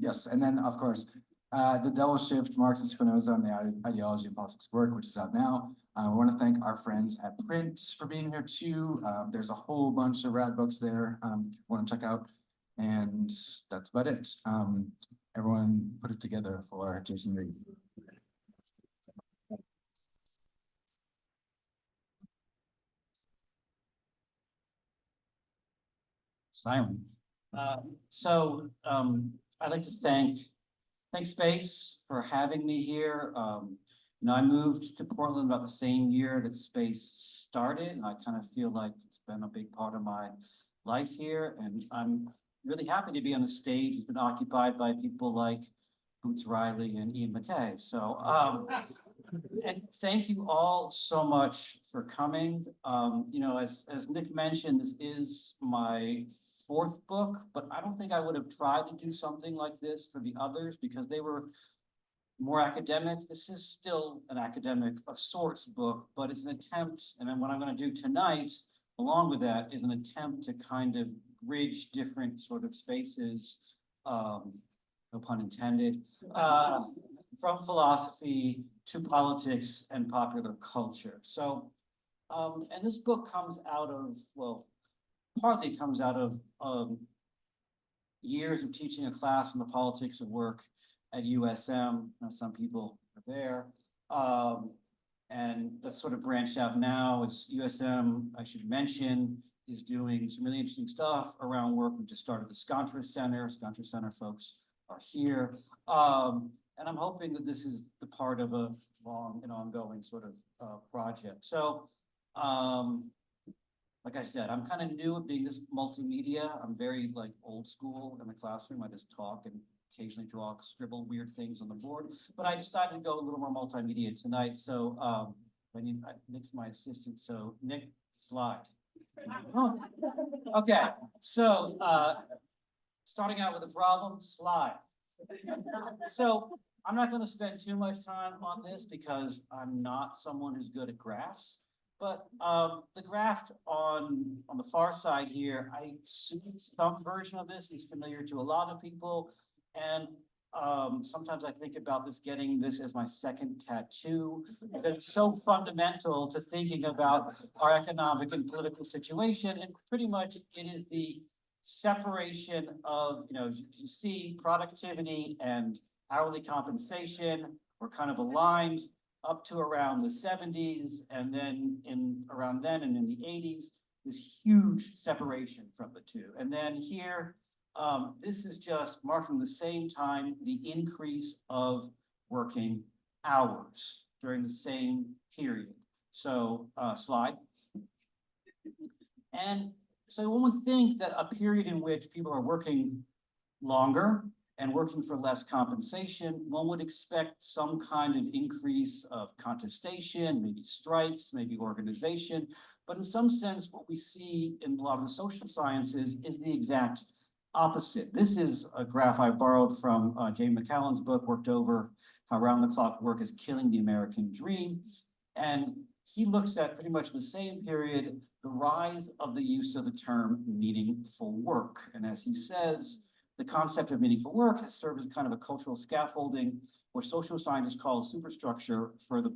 Yes, and then, of course, The Double Shift, Marx and Spinoza and the Ideology of Politics Work, which is out now. I want to thank our friends at Print for being here too. There's a whole bunch of rad books there want to check out. And that's about it. Everyone put it together for Jason Reed. Silent. I'd like to thank Space for having me here. I moved to Portland about the same year that Space started, and I kind of feel like it's been a big part of my life here. And I'm really happy to be on a stage that's been occupied by people like Boots Riley and Ian MacKay. And thank you all so much for coming. As Nick mentioned, this is my fourth book, but I don't think I would have tried to do something like this for the others because they were more academic. This is still an academic of sorts book, but it's an attempt, and then what I'm going to do tonight, along with that, is an attempt to kind of bridge different sort of spaces, no pun intended, from philosophy to politics and popular culture. So, and this book comes out of, well, partly comes out of years of teaching a class on the politics of work at USM. Some people are there. And that's sort of branched out now. It's USM, I should mention, is doing some really interesting stuff around work. We just started the Scontra Center. Scontra Center folks are here. And I'm hoping that this is the part of a long and ongoing sort of project. So, like I said, I'm kind of new at being this multimedia. I'm very like old school in the classroom. I just talk and occasionally draw, scribble weird things on the board. But I decided to go a little more multimedia tonight. So Nick's my assistant. So Nick, slide. Oh, okay. So starting out with a problem, slide. So I'm not going to spend too much time on this because I'm not someone who's good at graphs. But the graph on the far side here, I assume some version of this is familiar to a lot of people. And sometimes I think about getting this as my second tattoo. It's so fundamental to thinking about our economic and political situation. And pretty much it is the separation of, as you see, productivity and hourly compensation were kind of aligned up to around the 70s, and then around then and in the 80s, this huge separation from the two. And then here, this is just marking the same time, the increase of working hours during the same period. So slide. And so one would think that a period in which people are working longer and working for less compensation, one would expect some kind of increase of contestation, maybe strikes, maybe organization. But in some sense, what we see in a lot of the social sciences is the exact opposite. This is a graph I borrowed from Jay McCallan's book, Worked Over, How Round-the-Clock Work is Killing the American Dream. And he looks at pretty much the same period, the rise of the use of the term meaningful work. And as he says, the concept of meaningful work has served as kind of a cultural scaffolding, what social scientists call superstructure for the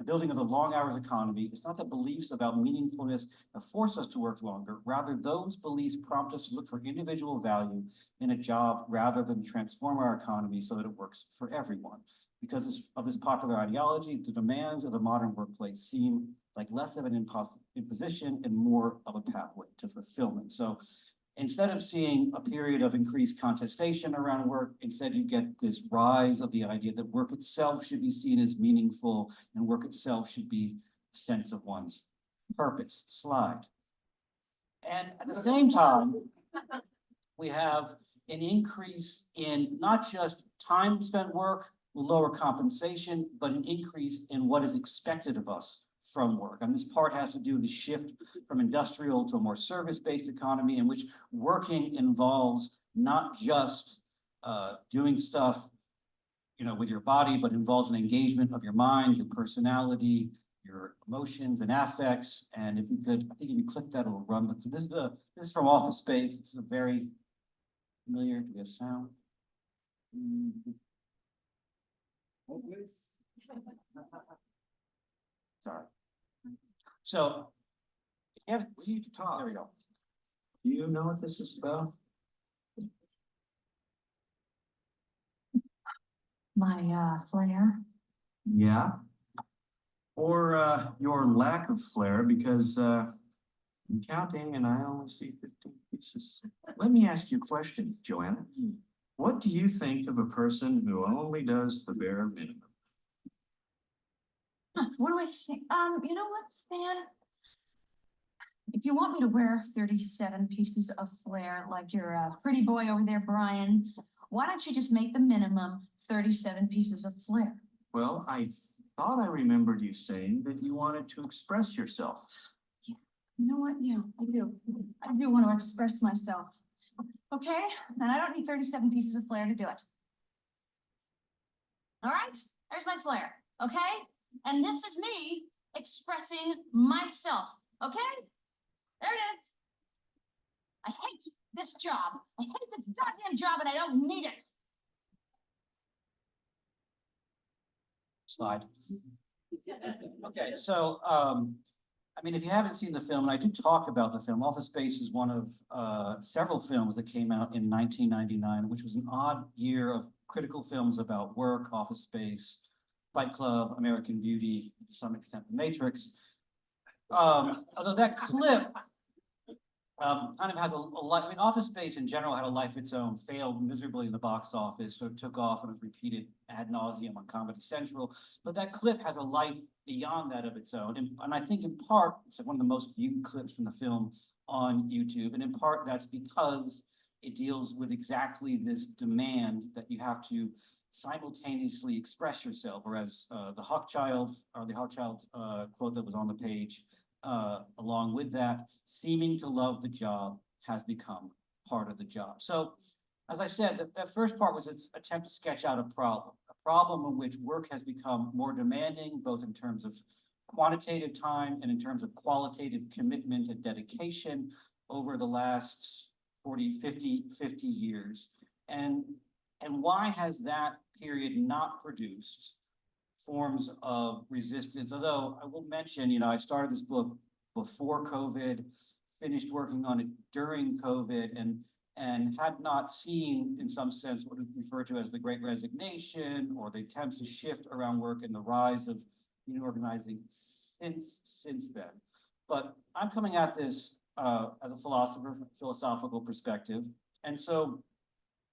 building of the long hours economy. It's not that beliefs about meaningfulness that force us to work longer. Rather, those beliefs prompt us to look for individual value in a job rather than transform our economy so that it works for everyone. Because of this popular ideology, the demands of the modern workplace seem like less of an imposition and more of a pathway to fulfillment. So instead of seeing a period of increased contestation around work, instead you get this rise of the idea that work itself should be seen as meaningful and work itself should be a sense of one's purpose. Slide. And at the same time, we have an increase in not just time spent work with lower compensation, but an increase in what is expected of us from work. And this part has to do with the shift from industrial to a more service-based economy in which working involves not just doing stuff, with your body, but involves an engagement of your mind, your personality, your emotions and affects. And if you could, I think if you click that, it'll run. But this is from Office Space. This is a very familiar. Do we have sound? Sorry. So, if you haven't, We need to talk. there we go. Do you know what this is about? My flair. Yeah. Or your lack of flair, because I'm counting and I only see 15 pieces. Let me ask you a question, Joanna. What do you think of a person who only does the bare minimum? What do I think? You know what, Stan? If you want me to wear 37 pieces of flair like your pretty boy over there, Brian, why don't you just make the minimum 37 pieces of flair? Well, I thought I remembered you saying that you wanted to express yourself. You know what? Yeah, I do. I do want to express myself. Okay? And I don't need 37 pieces of flair to do it. All right? There's my flair. Okay? And this is me expressing myself. Okay? There it is. I hate this job. I hate this goddamn job and I don't need it. Slide. Okay, so, I mean, if you haven't seen the film, and I do talk about the film, Office Space is one of several films that came out in 1999, which was an odd year of critical films about work, office space, Fight Club, American Beauty, to some extent, The Matrix. Although that clip kind of has a life. I mean, Office Space in general had a life of its own, failed miserably in the box office, so it took off and was repeated ad nauseum on Comedy Central. But that clip has a life beyond that of its own. And I think in part, it's one of the most viewed clips from the film on YouTube. And in part, that's because it deals with exactly this demand that you have to simultaneously express yourself, or as the Hawkchild quote that was on the page, along with that, seeming to love the job has become part of the job. So, as I said, that first part was its attempt to sketch out a problem in which work has become more demanding, both in terms of quantitative time and in terms of qualitative commitment and dedication over the last 40, 50 years. And why has that period not produced forms of resistance? Although I will mention, you know, I started this book before COVID, finished working on it during COVID, and had not seen, in some sense, what is referred to as the Great Resignation or the attempts to shift around work and the rise of union organizing since then. But I'm coming at this as a philosophical perspective, and so,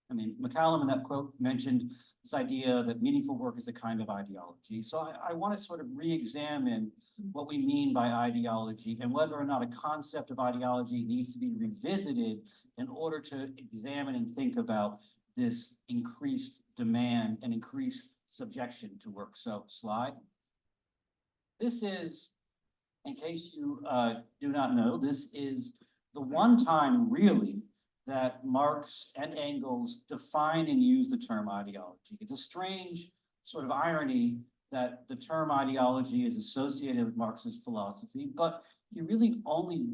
I mean, McCallum in that quote mentioned this idea that meaningful work is a kind of ideology. So I want to sort of re-examine what we mean by ideology and whether or not a concept of ideology needs to be revisited in order to examine and think about this increased demand and increased subjection to work. So slide. This is, in case you do not know, this is the one time really that Marx and Engels define and use the term ideology. It's a strange sort of irony that the term ideology is associated with Marx's philosophy, but he really only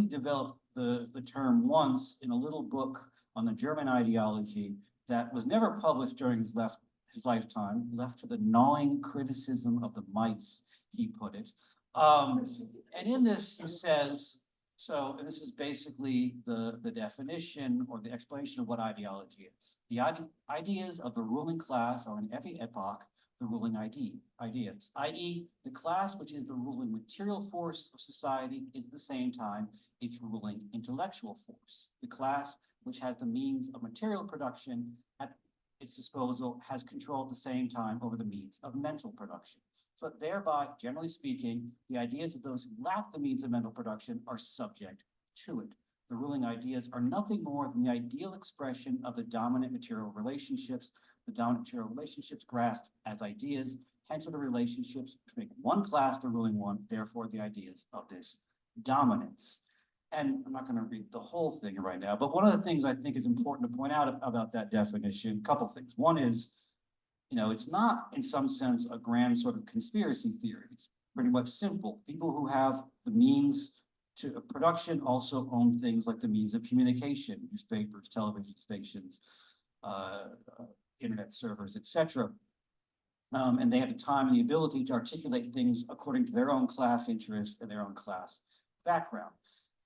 developed the term once in a little book on the German ideology that was never published during his lifetime, left to the gnawing criticism of the mice, he put it. And in this, he says, so, and this is basically the definition or the explanation of what ideology is. The ideas of the ruling class are in every epoch the ruling ideas, i.e. the class which is the ruling material force of society is at the same time its ruling intellectual force. The class which has the means of material production at its disposal has control at the same time over the means of mental production. So thereby, generally speaking, the ideas of those who lack the means of mental production are subject to it. The ruling ideas are nothing more than the ideal expression of the dominant material relationships. The dominant material relationships grasped as ideas, hence are the relationships which make one class the ruling one, therefore the ideas of this dominance. And I'm not going to read the whole thing right now, but one of the things I think is important to point out about that definition, a couple things. One is, you know, it's not in some sense a grand sort of conspiracy theory. It's pretty much simple. People who have the means to production also own things like the means of communication, newspapers, television stations, internet servers, etc. And they have the time and the ability to articulate things according to their own class interests and their own class background.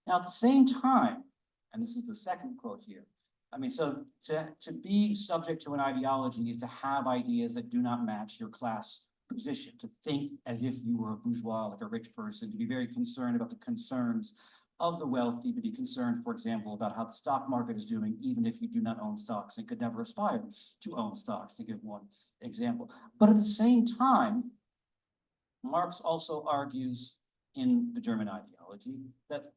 Now, at the same time, and this is the second quote here, I mean, so to be subject to an ideology is to have ideas that do not match your class position, to think as if you were a bourgeois, like a rich person, to be very concerned about the concerns of the wealthy, to be concerned, for example, about how the stock market is doing, even if you do not own stocks and could never aspire to own stocks, to give one example. But at the same time, Marx also argues in the German ideology that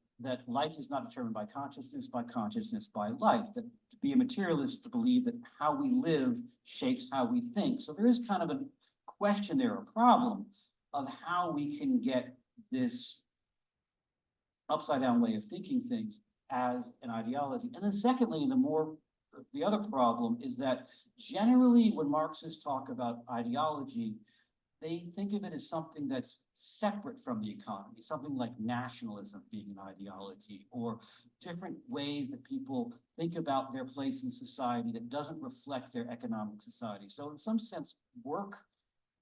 life is not determined by consciousness by life, that to be a materialist to believe that how we live shapes how we think. So there is kind of a question there, a problem of how we can get this upside down way of thinking things as an ideology. And then secondly, the other problem is that generally when Marxists talk about ideology, they think of it as something that's separate from the economy, something like nationalism being an ideology, or different ways that people think about their place in society that doesn't reflect their economic society. So in some sense, work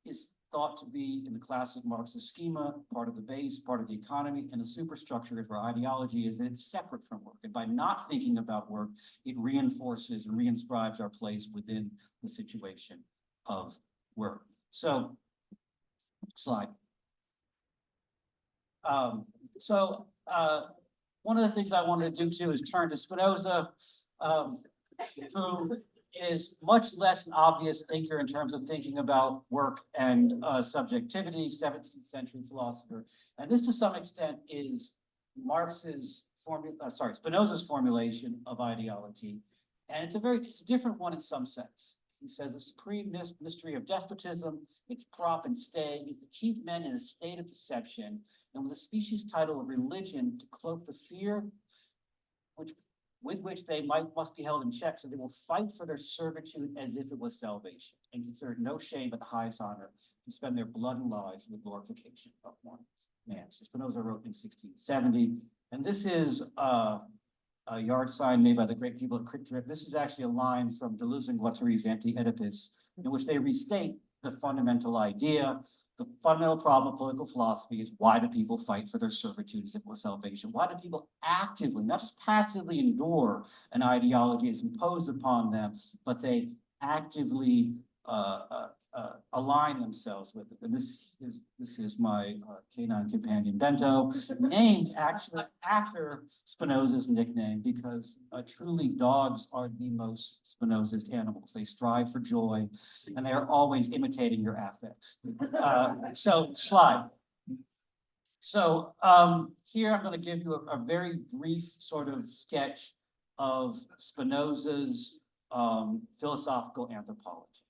is thought to be, in the classic Marxist schema, part of the base, part of the economy, and the superstructure is where ideology is, and it's separate from work. And by not thinking about work, it reinforces and reinscribes our place within the situation of work. So, slide. One of the things I wanted to do too is turn to Spinoza, who is much less an obvious thinker in terms of thinking about work and subjectivity, 17th century philosopher. And this to some extent is Spinoza's formulation of ideology. And it's a different one in some sense. He says the supreme mystery of despotism, its prop and stay, is to keep men in a state of deception, and with a species title of religion to cloak the fear with which they must be held in check, so they will fight for their servitude as if it was salvation, and consider no shame but the highest honor to spend their blood and lives in the glorification of one man. So Spinoza wrote in 1670, and this is a yard sign made by the great people at Quick Trip. This is actually a line from Deleuze and Guattari's Anti-Oedipus, in which they restate the fundamental idea. The fundamental problem of political philosophy is, why do people fight for their servitude as if it was salvation? Why do people actively, not just passively, endure an ideology that's imposed upon them, but they actively align themselves with it? And this is my canine companion Bento, named actually after Spinoza's nickname, because truly dogs are the most Spinozist animals. They strive for joy, and they are always imitating your affects. So slide. So here I'm going to give you a very brief sort of sketch of Spinoza's philosophical anthropology.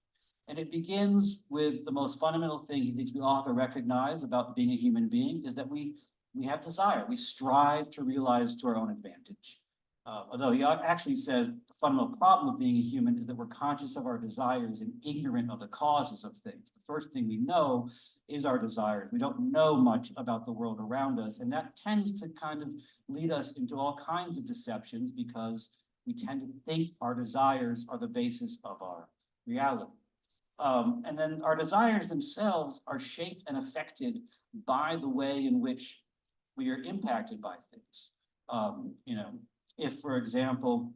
And it begins with the most fundamental thing he thinks we all have to recognize about being a human being is that we have desire. We strive to realize to our own advantage. Although he actually says the fundamental problem of being a human is that we're conscious of our desires and ignorant of the causes of things. The first thing we know is our desires. We don't know much about the world around us, and that tends to kind of lead us into all kinds of deceptions because we tend to think our desires are the basis of our reality. And then our desires themselves are shaped and affected by the way in which we are impacted by things. If, for example,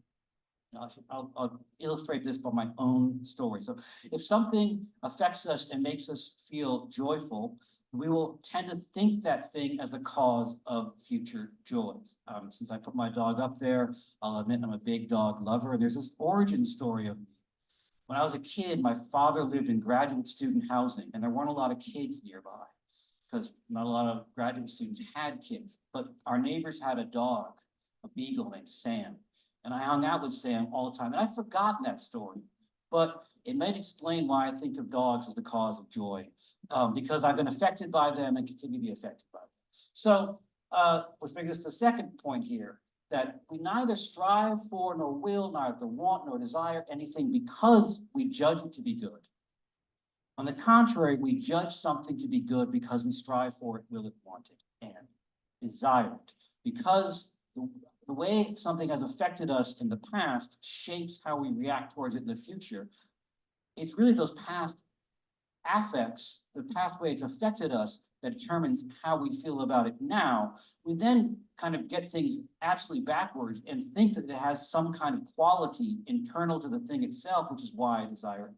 I'll illustrate this by my own story. So if something affects us and makes us feel joyful, we will tend to think that thing as a cause of future joys. Since I put my dog up there, I'll admit I'm a big dog lover. There's this origin story of me. When I was a kid, my father lived in graduate student housing, and there weren't a lot of kids nearby because not a lot of graduate students had kids. But our neighbors had a dog, a beagle named Sam, and I hung out with Sam all the time. And I've forgotten that story, but it might explain why I think of dogs as the cause of joy, because I've been affected by them and continue to be affected by them. So, which brings us to the second point here, that we neither strive for, nor will, neither want, nor desire anything because we judge it to be good. On the contrary, we judge something to be good because we strive for it, will it, want it, and desire it. Because the way something has affected us in the past shapes how we react towards it in the future. it's really those past affects, the past way it's affected us that determines how we feel about it now. We then kind of get things absolutely backwards and think that it has some kind of quality internal to the thing itself, which is why I desire it.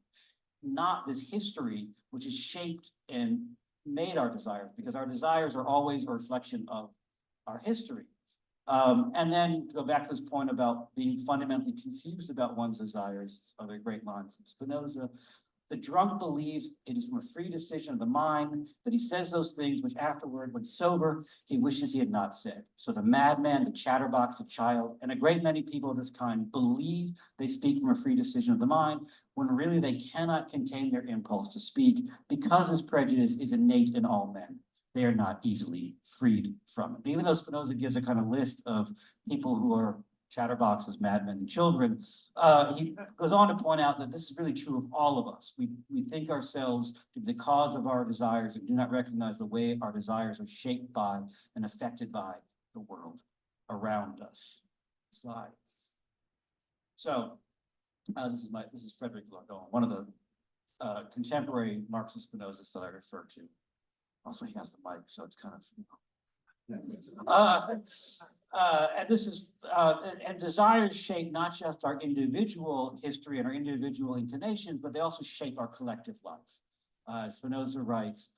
Not this history, which has shaped and made our desires, because our desires are always a reflection of our history. And then to go back to this point about being fundamentally confused about one's desires, other great lines from Spinoza. The drunk believes it is from a free decision of the mind that he says those things which afterward, when sober, he wishes he had not said. So the madman, the chatterbox, the child, and a great many people of this kind believe they speak from a free decision of the mind, when really they cannot contain their impulse to speak, because this prejudice is innate in all men. They are not easily freed from it. Even though Spinoza gives a kind of list of people who are chatterboxes, madmen, and children, he goes on to point out that this is really true of all of us. We think ourselves to be the cause of our desires and do not recognize the way our desires are shaped by and affected by the world around us. Slide. So this is Frederick Lacan, one of the contemporary Marxist Spinozas that I refer to. Also, he has the mic, so it's kind of, and this is, and desires shape not just our individual history and our individual inclinations, but they also shape our collective life. Spinoza writes,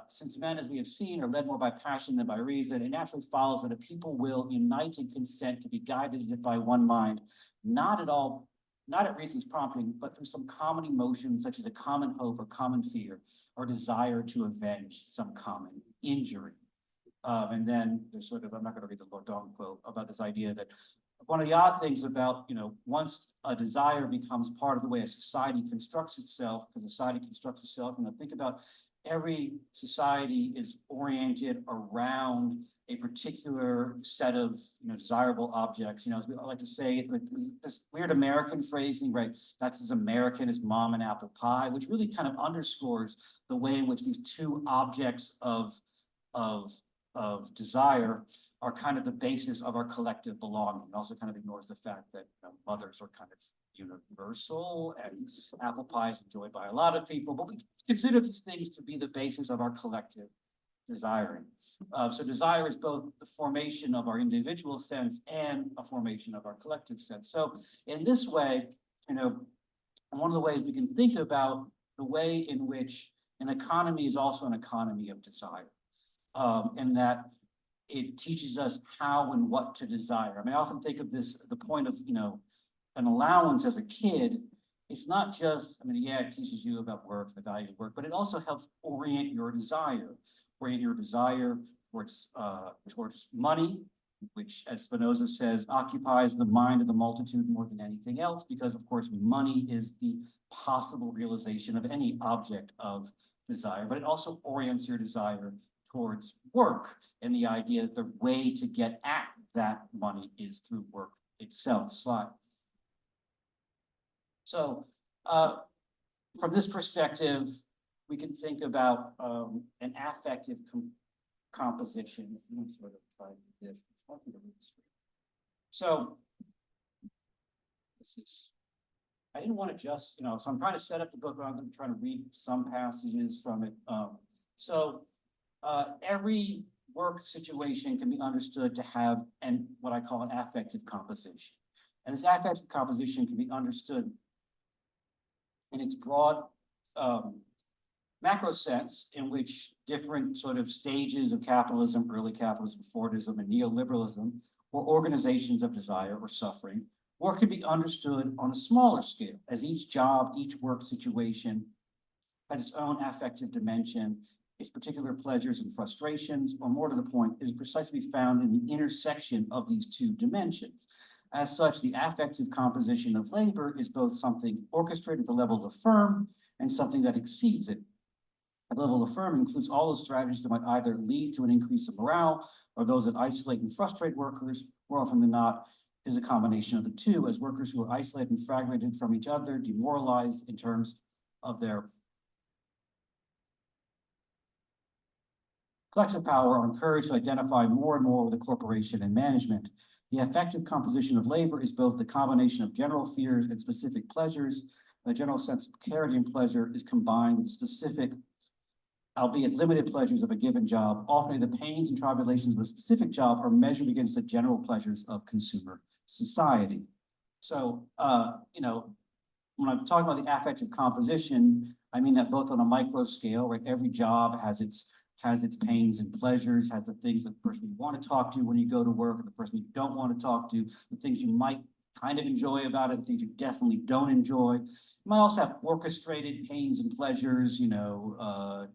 since men, as we have seen, are led more by passion than by reason, it naturally follows that a people will unite in consent to be guided as if by one mind, not at reason's prompting, but through some common emotion, such as a common hope or common fear, or desire to avenge some common injury. And then there's sort of, I'm not going to read the Lacan quote about this idea that one of the odd things about, once a desire becomes part of the way a society constructs itself, because society constructs itself, think about every society is oriented around a particular set of desirable objects. As we like to say, this weird American phrasing, right? That's as American as mom and apple pie, which really kind of underscores the way in which these two objects of desire are kind of the basis of our collective belonging. It also kind of ignores the fact that mothers are kind of universal and apple pie is enjoyed by a lot of people, but we consider these things to be the basis of our collective desiring. So desire is both the formation of our individual sense and a formation of our collective sense. So in this way, one of the ways we can think about the way in which an economy is also an economy of desire, and that it teaches us how and what to desire. I mean, I often think of this, the point of, an allowance as a kid. It's not just, yeah, it teaches you about work, the value of work, but it also helps orient your desire towards money, which, as Spinoza says, occupies the mind of the multitude more than anything else, because of course money is the possible realization of any object of desire, but it also orients your desire towards work and the idea that the way to get at that money is through work itself. Slide. So from this perspective, we can think about an affective composition. I'm going to sort of try this. It's hard to read the screen. So this is, I didn't want to just, so I'm trying to set up the book. I'm trying to read some passages from it. Every work situation can be understood to have what I call an affective composition. And this affective composition can be understood in its broad macro sense, in which different sort of stages of capitalism, early capitalism, Fordism, and neoliberalism, or organizations of desire or suffering, or can be understood on a smaller scale, as each job, each work situation has its own affective dimension, its particular pleasures and frustrations, or more to the point, is precisely found in the intersection of these two dimensions. As such, the affective composition of labor is both something orchestrated at the level of the firm and something that exceeds it. At the level of the firm includes all the strategies that might either lead to an increase of morale or those that isolate and frustrate workers. More often than not, is a combination of the two, as workers who are isolated and fragmented from each other, demoralized in terms of their collective power, are encouraged to identify more and more with the corporation and management. The affective composition of labor is both the combination of general fears and specific pleasures, The general sense of precarity and pleasure is combined with specific, albeit limited pleasures of a given job. Often the pains and tribulations of a specific job are measured against the general pleasures of consumer society. So, you know, when I'm talking about the affective composition, I mean that both on a micro scale, right? Every job has its pains and pleasures, has the things that the person you want to talk to when you go to work, and the person you don't want to talk to, the things you might kind of enjoy about it, the things you definitely don't enjoy. You might also have orchestrated pains and pleasures, you know,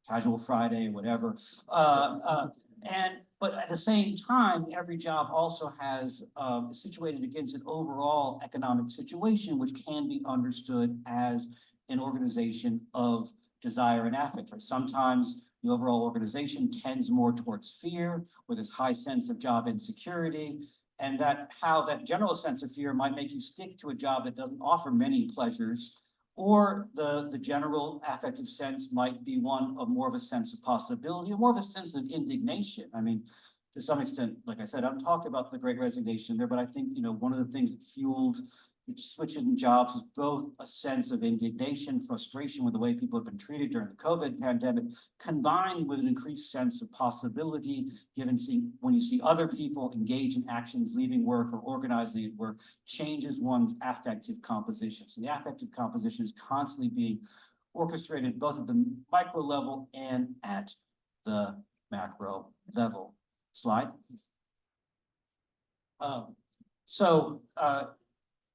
casual Friday, whatever. But at the same time, every job also has is situated against an overall economic situation, which can be understood as an organization of desire and affect. Right? Sometimes the overall organization tends more towards fear, with this high sense of job insecurity, and that how that general sense of fear might make you stick to a job that doesn't offer many pleasures, or the general affective sense might be one of more of a sense of possibility, or more of a sense of indignation. I mean, to some extent, like I said, I'm talking about the Great Resignation there, but I think, you know, one of the things that fueled the switch in jobs is both a sense of indignation, frustration with the way people have been treated during the COVID pandemic, combined with an increased sense of possibility, when you see other people engage in actions, leaving work or organizing at work, changes one's affective composition. So the affective composition is constantly being orchestrated both at the micro level and at the macro level. Slide.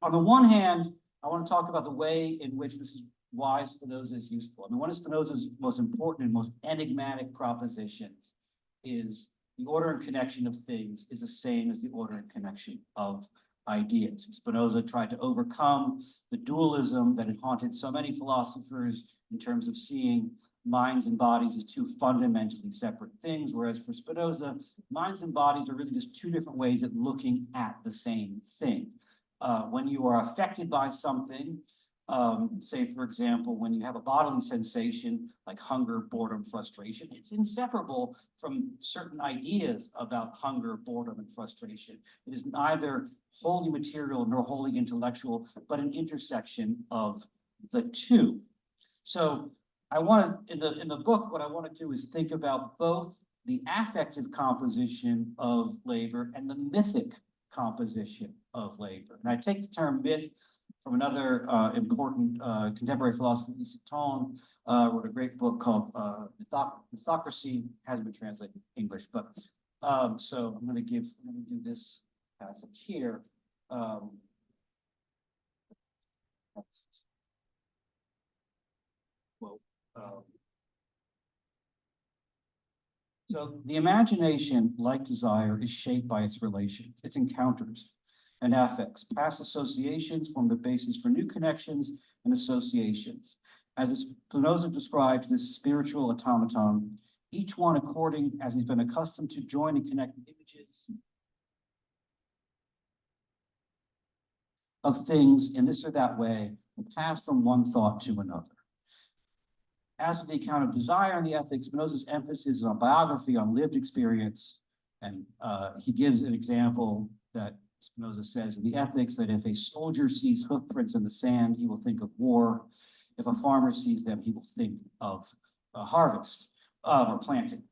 On the one hand, I want to talk about the way in which this is why Spinoza is useful. I mean, one of Spinoza's most important and most enigmatic propositions is the order and connection of things is the same as the order and connection of ideas. Spinoza tried to overcome the dualism that had haunted so many philosophers in terms of seeing minds and bodies as two fundamentally separate things, whereas for Spinoza, minds and bodies are really just two different ways of looking at the same thing. When you are affected by something, say, for example, when you have a bodily sensation like hunger, boredom, frustration, it's inseparable from certain ideas about hunger, boredom, and frustration. It is neither wholly material nor wholly intellectual, but an intersection of the two. So I want to, in the book, what I want to do is think about both the affective composition of labor and the mythic composition of labor. And I take the term myth from another important contemporary philosopher, Spinoza, wrote a great book called Mythocracy, hasn't been translated in English, but so I'm going to do this passage here. So the imagination, like desire, is shaped by its relations, its encounters and affects. Past associations form the basis for new connections and associations. As Spinoza describes this spiritual automaton, each one according as he's been accustomed to join and connect images of things in this or that way, will pass from one thought to another. As for the account of desire and the ethics, Spinoza's emphasis is on biography, on lived experience, and he gives an example that Spinoza says in the ethics that if a soldier sees hoof prints in the sand, he will think of war. If a farmer sees them, he will think of harvest or planting.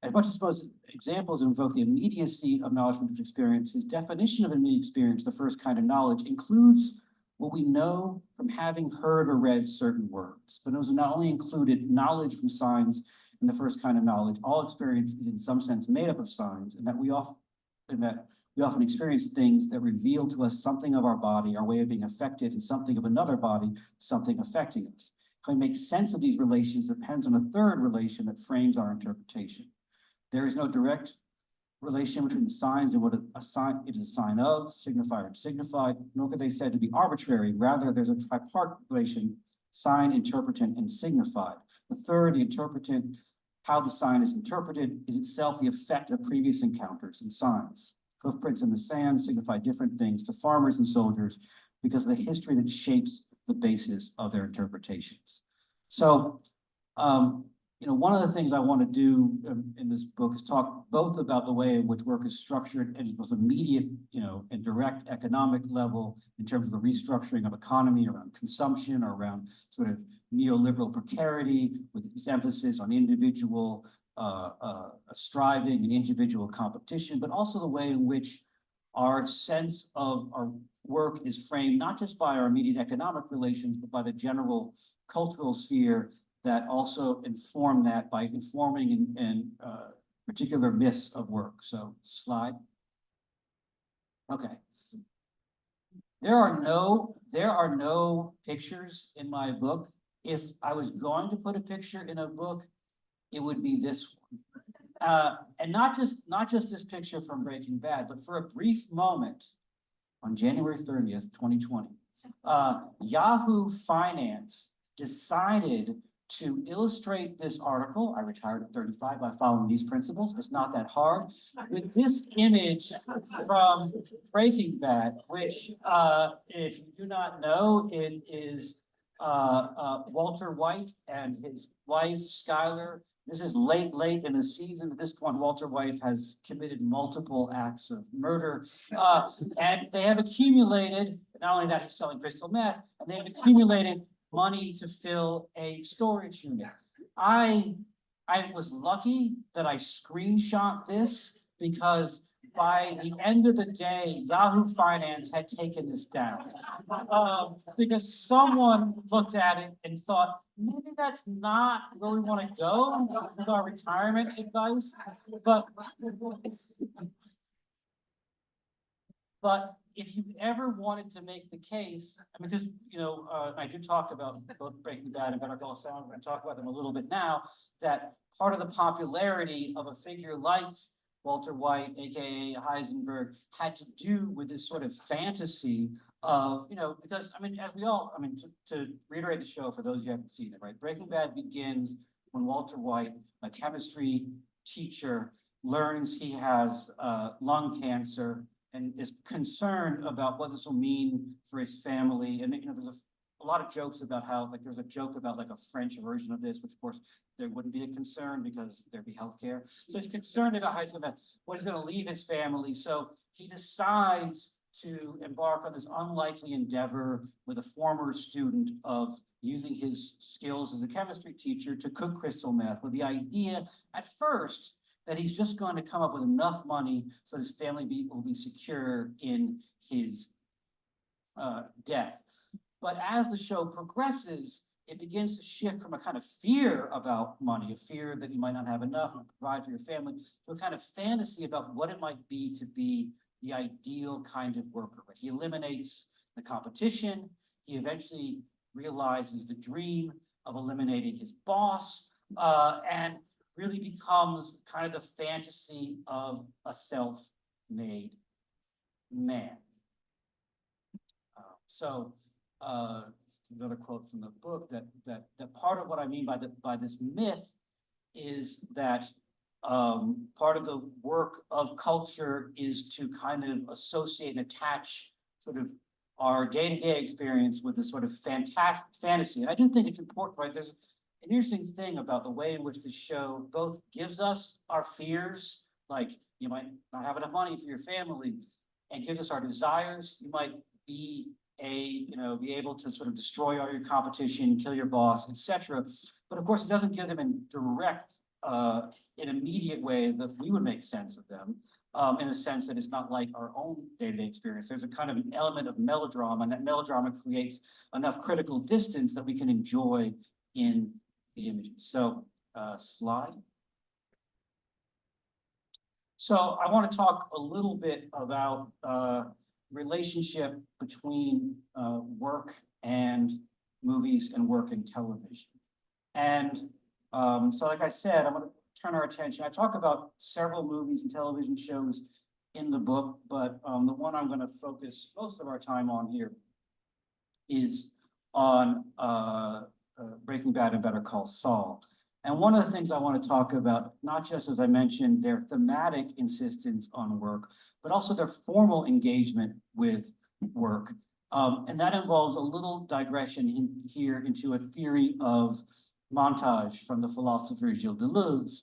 As much as Spinoza's examples invoke the immediacy of knowledge from experience, his definition of immediate experience, the first kind of knowledge, includes what we know from having heard or read certain words. Spinoza not only included knowledge from signs in the first kind of knowledge, all experience is in some sense made up of signs, and that we often experience things that reveal to us something of our body, our way of being affected, and something of another body, something affecting us. How we make sense of these relations depends on a third relation that frames our interpretation. There is no direct relation between the signs and what a sign is a sign of, signifier and signified, nor could they be said to be arbitrary. Rather, there's a tripartite relation, sign, interpretant, and signified. The third, the interpretant, how the sign is interpreted, is itself the effect of previous encounters and signs. Hoof prints in the sand signify different things to farmers and soldiers because of the history that shapes the basis of their interpretations. So, one of the things I want to do in this book is talk both about the way in which work is structured at its most immediate, and direct economic level in terms of the restructuring of economy around consumption or around sort of neoliberal precarity with its emphasis on individual striving and individual competition, but also the way in which our sense of our work is framed not just by our immediate economic relations, but by the general cultural sphere that also inform that by informing and particular myths of work. So slide. Okay. There are no pictures in my book. If I was going to put a picture in a book, it would be this one. And not just this picture from Breaking Bad, but for a brief moment on January 30th, 2020, Yahoo Finance decided to illustrate this article. I retired at 35 by following these principles. It's not that hard. With this image from Breaking Bad, which, if you do not know, it is Walter White and his wife, Skylar. This is late in the season. At this point, Walter White has committed multiple acts of murder. And they have accumulated, not only that, he's selling crystal meth, and they have accumulated money to fill a storage unit. I was lucky that I screenshot this because by the end of the day, Yahoo Finance had taken this down. Because someone looked at it and thought, maybe that's not where we want to go with our retirement advice. But if you ever wanted to make the case, because, I do talk about both Breaking Bad and Better Call Saul, I'm going to talk about them a little bit now, that part of the popularity of a figure like Walter White, AKA Heisenberg, had to do with this sort of fantasy of, because, as we all, to reiterate the show for those who haven't seen it, right? Breaking Bad begins when Walter White, a chemistry teacher, learns he has lung cancer and is concerned about what this will mean for his family. And, there's a lot of jokes about how, there's a joke about a French version of this, which of course there wouldn't be a concern because there'd be healthcare. So he's concerned about what he's going to leave his family. So he decides to embark on this unlikely endeavor with a former student of using his skills as a chemistry teacher to cook crystal meth, with the idea at first that he's just going to come up with enough money so his family will be secure in his death. But as the show progresses, it begins to shift from a kind of fear about money, a fear that you might not have enough to provide for your family, to a kind of fantasy about what it might be to be the ideal kind of worker. But he eliminates the competition. He eventually realizes the dream of eliminating his boss, and really becomes kind of the fantasy of a self-made man. Another quote from the book that part of what I mean by this myth is that part of the work of culture is to kind of associate and attach sort of our day-to-day experience with this sort of fantastic fantasy. And I do think it's important, right? There's an interesting thing about the way in which the show both gives us our fears, like you might not have enough money for your family, and gives us our desires. You might be able to sort of destroy all your competition, kill your boss, etc. But of course, it doesn't give them in direct, an immediate way that we would make sense of them, in a sense that it's not like our own day-to-day experience. There's a kind of an element of melodrama, and that melodrama creates enough critical distance that we can enjoy in the images. So, slide. So I want to talk a little bit about relationship between work and movies and work and television. And so like I said, I'm going to turn our attention. I talk about several movies and television shows in the book, but the one I'm going to focus most of our time on here is on Breaking Bad and Better Call Saul. And one of the things I want to talk about, not just as I mentioned, their thematic insistence on work, but also their formal engagement with work. And that involves a little digression here into a theory of montage from the philosopher Gilles Deleuze.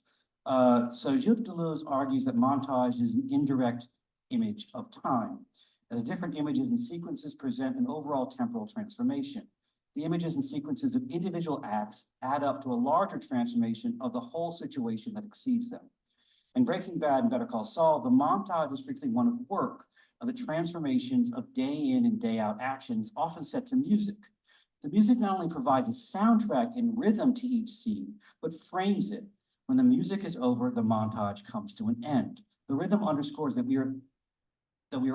So Gilles Deleuze argues that montage is an indirect image of time, as different images and sequences present an overall temporal transformation. The images and sequences of individual acts add up to a larger transformation of the whole situation that exceeds them. In Breaking Bad and Better Call Saul, the montage is strictly one of work, of the transformations of day in and day out actions, often set to music. The music not only provides a soundtrack and rhythm to each scene, but frames it. When the music is over, the montage comes to an end. The rhythm underscores that we are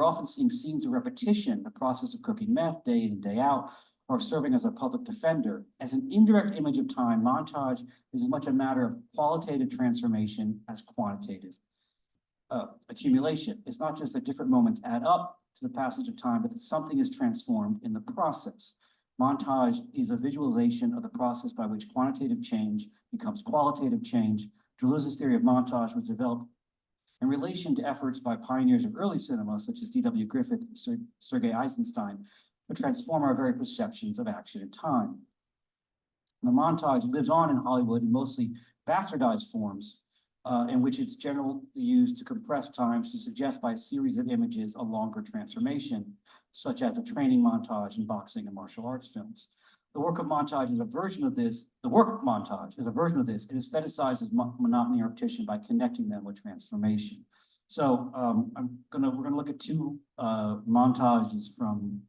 often seeing scenes of repetition, the process of cooking meth day in and day out, or serving as a public defender. As an indirect image of time, montage is as much a matter of qualitative transformation as quantitative accumulation. It's not just that different moments add up to the passage of time, but that something is transformed in the process. Montage is a visualization of the process by which quantitative change becomes qualitative change. Deleuze's theory of montage was developed in relation to efforts by pioneers of early cinema, such as D.W. Griffith and Sergei Eisenstein, to transform our very perceptions of action and time. The montage lives on in Hollywood in mostly bastardized forms, in which it's generally used to compress times to suggest by a series of images a longer transformation, such as a training montage in boxing and martial arts films. The work montage is a version of this. It aestheticizes monotony or repetition by connecting them with transformation. So we're gonna look at two montages from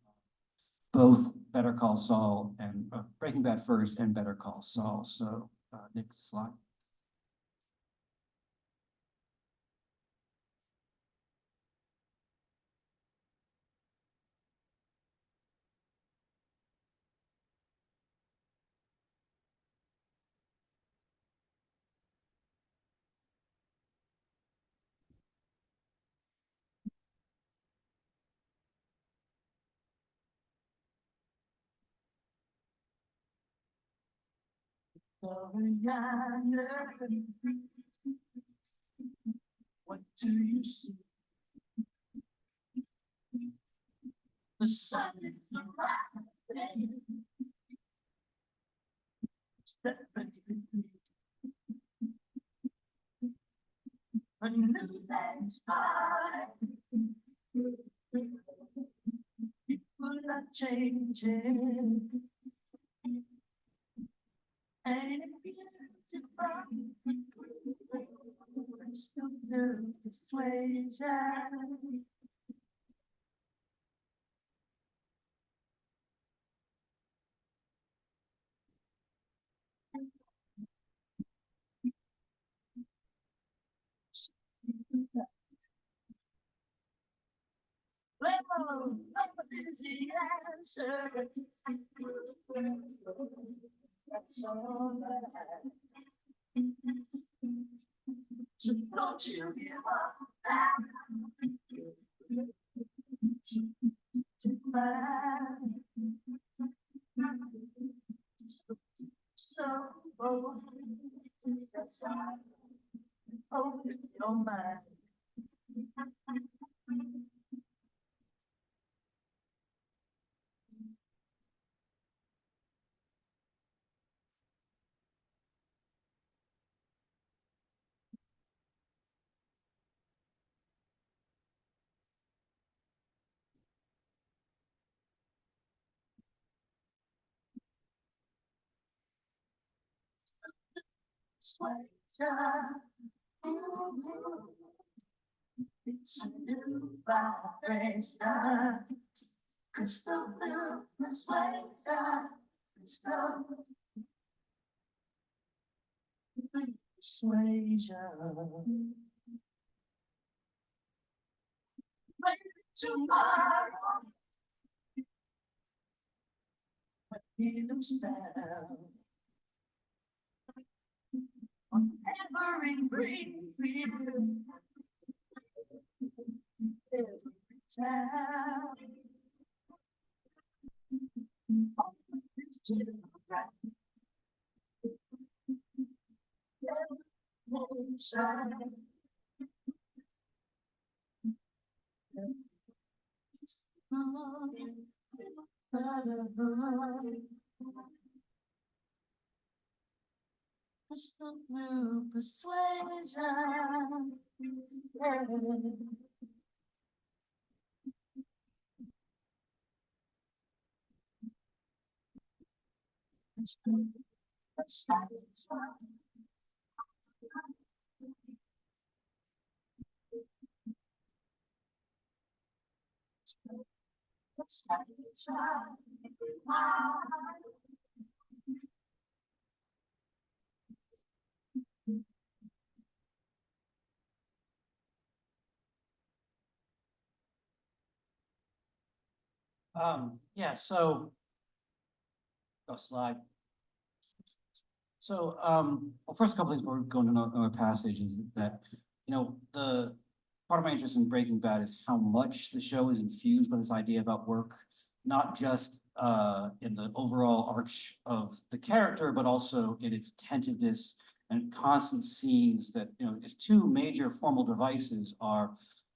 both Better Call Saul and Breaking Bad first and Better Call Saul. So next slide. What do you see? The sun is rising. Step into a new day's starting. People are changing. And it's beautiful. Still new persuasion. Well, what is the answer? That's all right. So don't you give up. So, that's all. Open your mind. It's a new vibration. Crystal blue persuasion. Crystal persuasion. Maybe tomorrow. He looks down on every green field, every town. On this children, every nation. Brotherhood. Mr. Blue Persuasion. Yeah. Yeah, so. Go slide. So, well, first couple things before we go into another passage is that, the part of my interest in Breaking Bad is how much the show is infused by this idea about work, not just in the overall arch of the character, but also in its attentiveness and constant scenes that, its two major formal devices are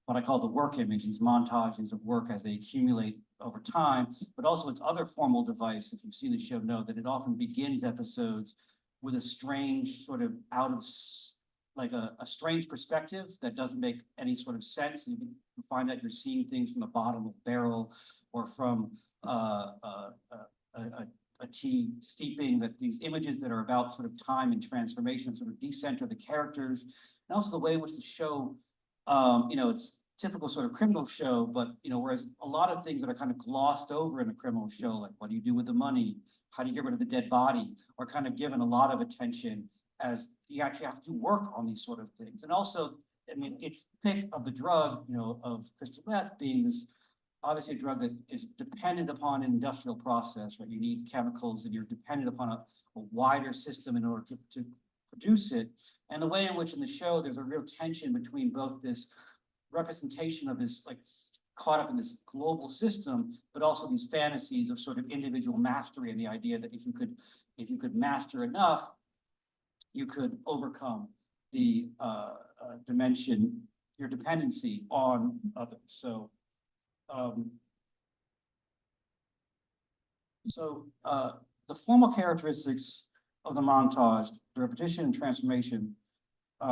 what I call the work image, these montages of work as they accumulate over time, but also its other formal device, if you've seen the show, know that it often begins episodes with a strange sort of like a strange perspective that doesn't make any sort of sense. You can find that you're seeing things from the bottom of a barrel or from a tea steeping, that these images that are about sort of time and transformation sort of decenter the characters, and also the way in which the show, it's typical sort of criminal show, but whereas a lot of things that are kind of glossed over in a criminal show, like what do you do with the money, how do you get rid of the dead body, are kind of given a lot of attention as you actually have to do work on these sort of things. And also, I mean, its pick of the drug, of crystal meth being this obviously a drug that is dependent upon an industrial process, right? You need chemicals and you're dependent upon a wider system in order to produce it. And the way in which in the show, there's a real tension between both this representation of this, like, caught up in this global system, but also these fantasies of sort of individual mastery and the idea that if you could master enough, you could overcome the dimension, your dependency on others. So, the formal characteristics of the montage, the repetition and transformation,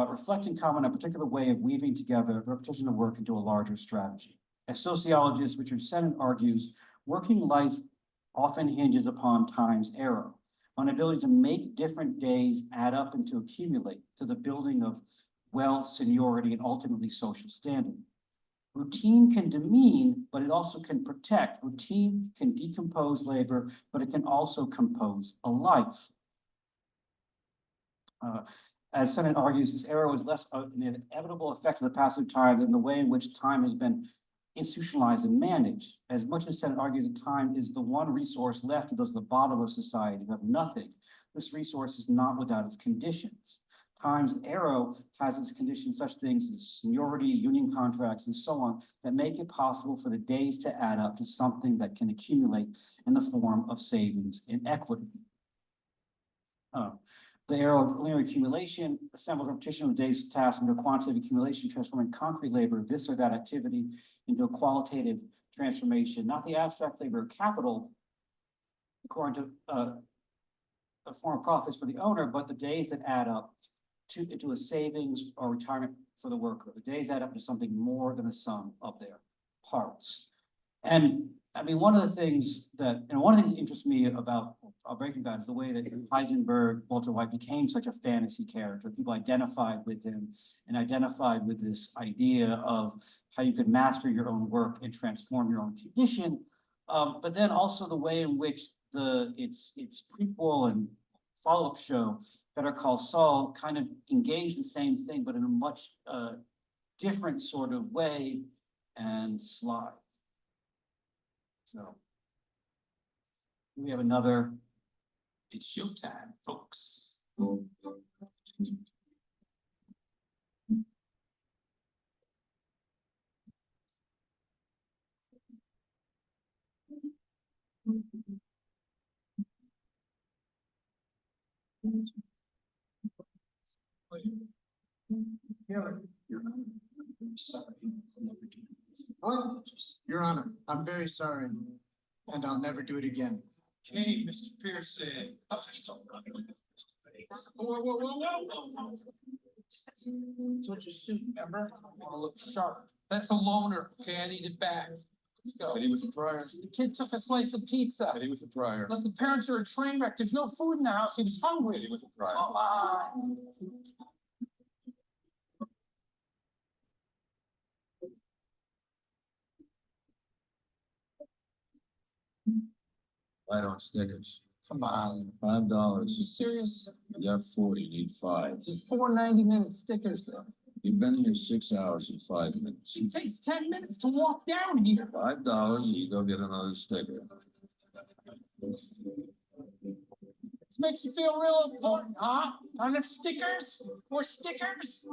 reflect in common a particular way of weaving together repetition of work into a larger strategy. As sociologist Richard Sennett argues, working life often hinges upon time's arrow, on ability to make different days add up and to accumulate to the building of wealth, seniority, and ultimately social standing. Routine can demean, but it also can protect. Routine can decompose labor, but it can also compose a life. As Sennett argues, this arrow is less an inevitable effect of the passage of time than the way in which time has been institutionalized and managed. As much as Sennett argues that time is the one resource left to those at the bottom of society who have nothing, this resource is not without its conditions. Time's arrow has its conditions, such things as seniority, union contracts, and so on, that make it possible for the days to add up to something that can accumulate in the form of savings in equity. The arrow of linear accumulation assembles repetition of days tasks into a quantitative accumulation, transforming concrete labor, this or that activity, into a qualitative transformation, not the abstract labor of capital, according to a form of profits for the owner, but the days that add up into a savings or retirement for the worker. The days add up to something more than the sum of their parts. And I mean, one of the things that interests me about Breaking Bad is the way that Heisenberg, Walter White, became such a fantasy character. People identified with him and identified with this idea of how you could master your own work and transform your own condition. But then also the way in which its prequel and follow-up show, Better Call Saul, kind of engaged the same thing, but in a much different sort of way and sly. So we have another. It's showtime, folks. What? Your Honor, I'm very sorry, and I'll never do it again. Okay, Mr. Pearson. Whoa, whoa, whoa, whoa, whoa. Switch your suit, remember? Wanna look sharp. That's a loaner, okay, I need it back. Let's go. But he was a prior. The kid took a slice of pizza. But he was a prior. But the parents are a train wreck, there's no food in the house, he was hungry. He was a prior. Come on. I don't stickers. Come on, $5. you serious? You got 40, need 5. Just 4.90 stickers though. You've been here 6 hours and 5 minutes. It takes 10 minutes to walk down here. $5, you go get another sticker. This makes you feel real important, huh? Enough stickers? More stickers?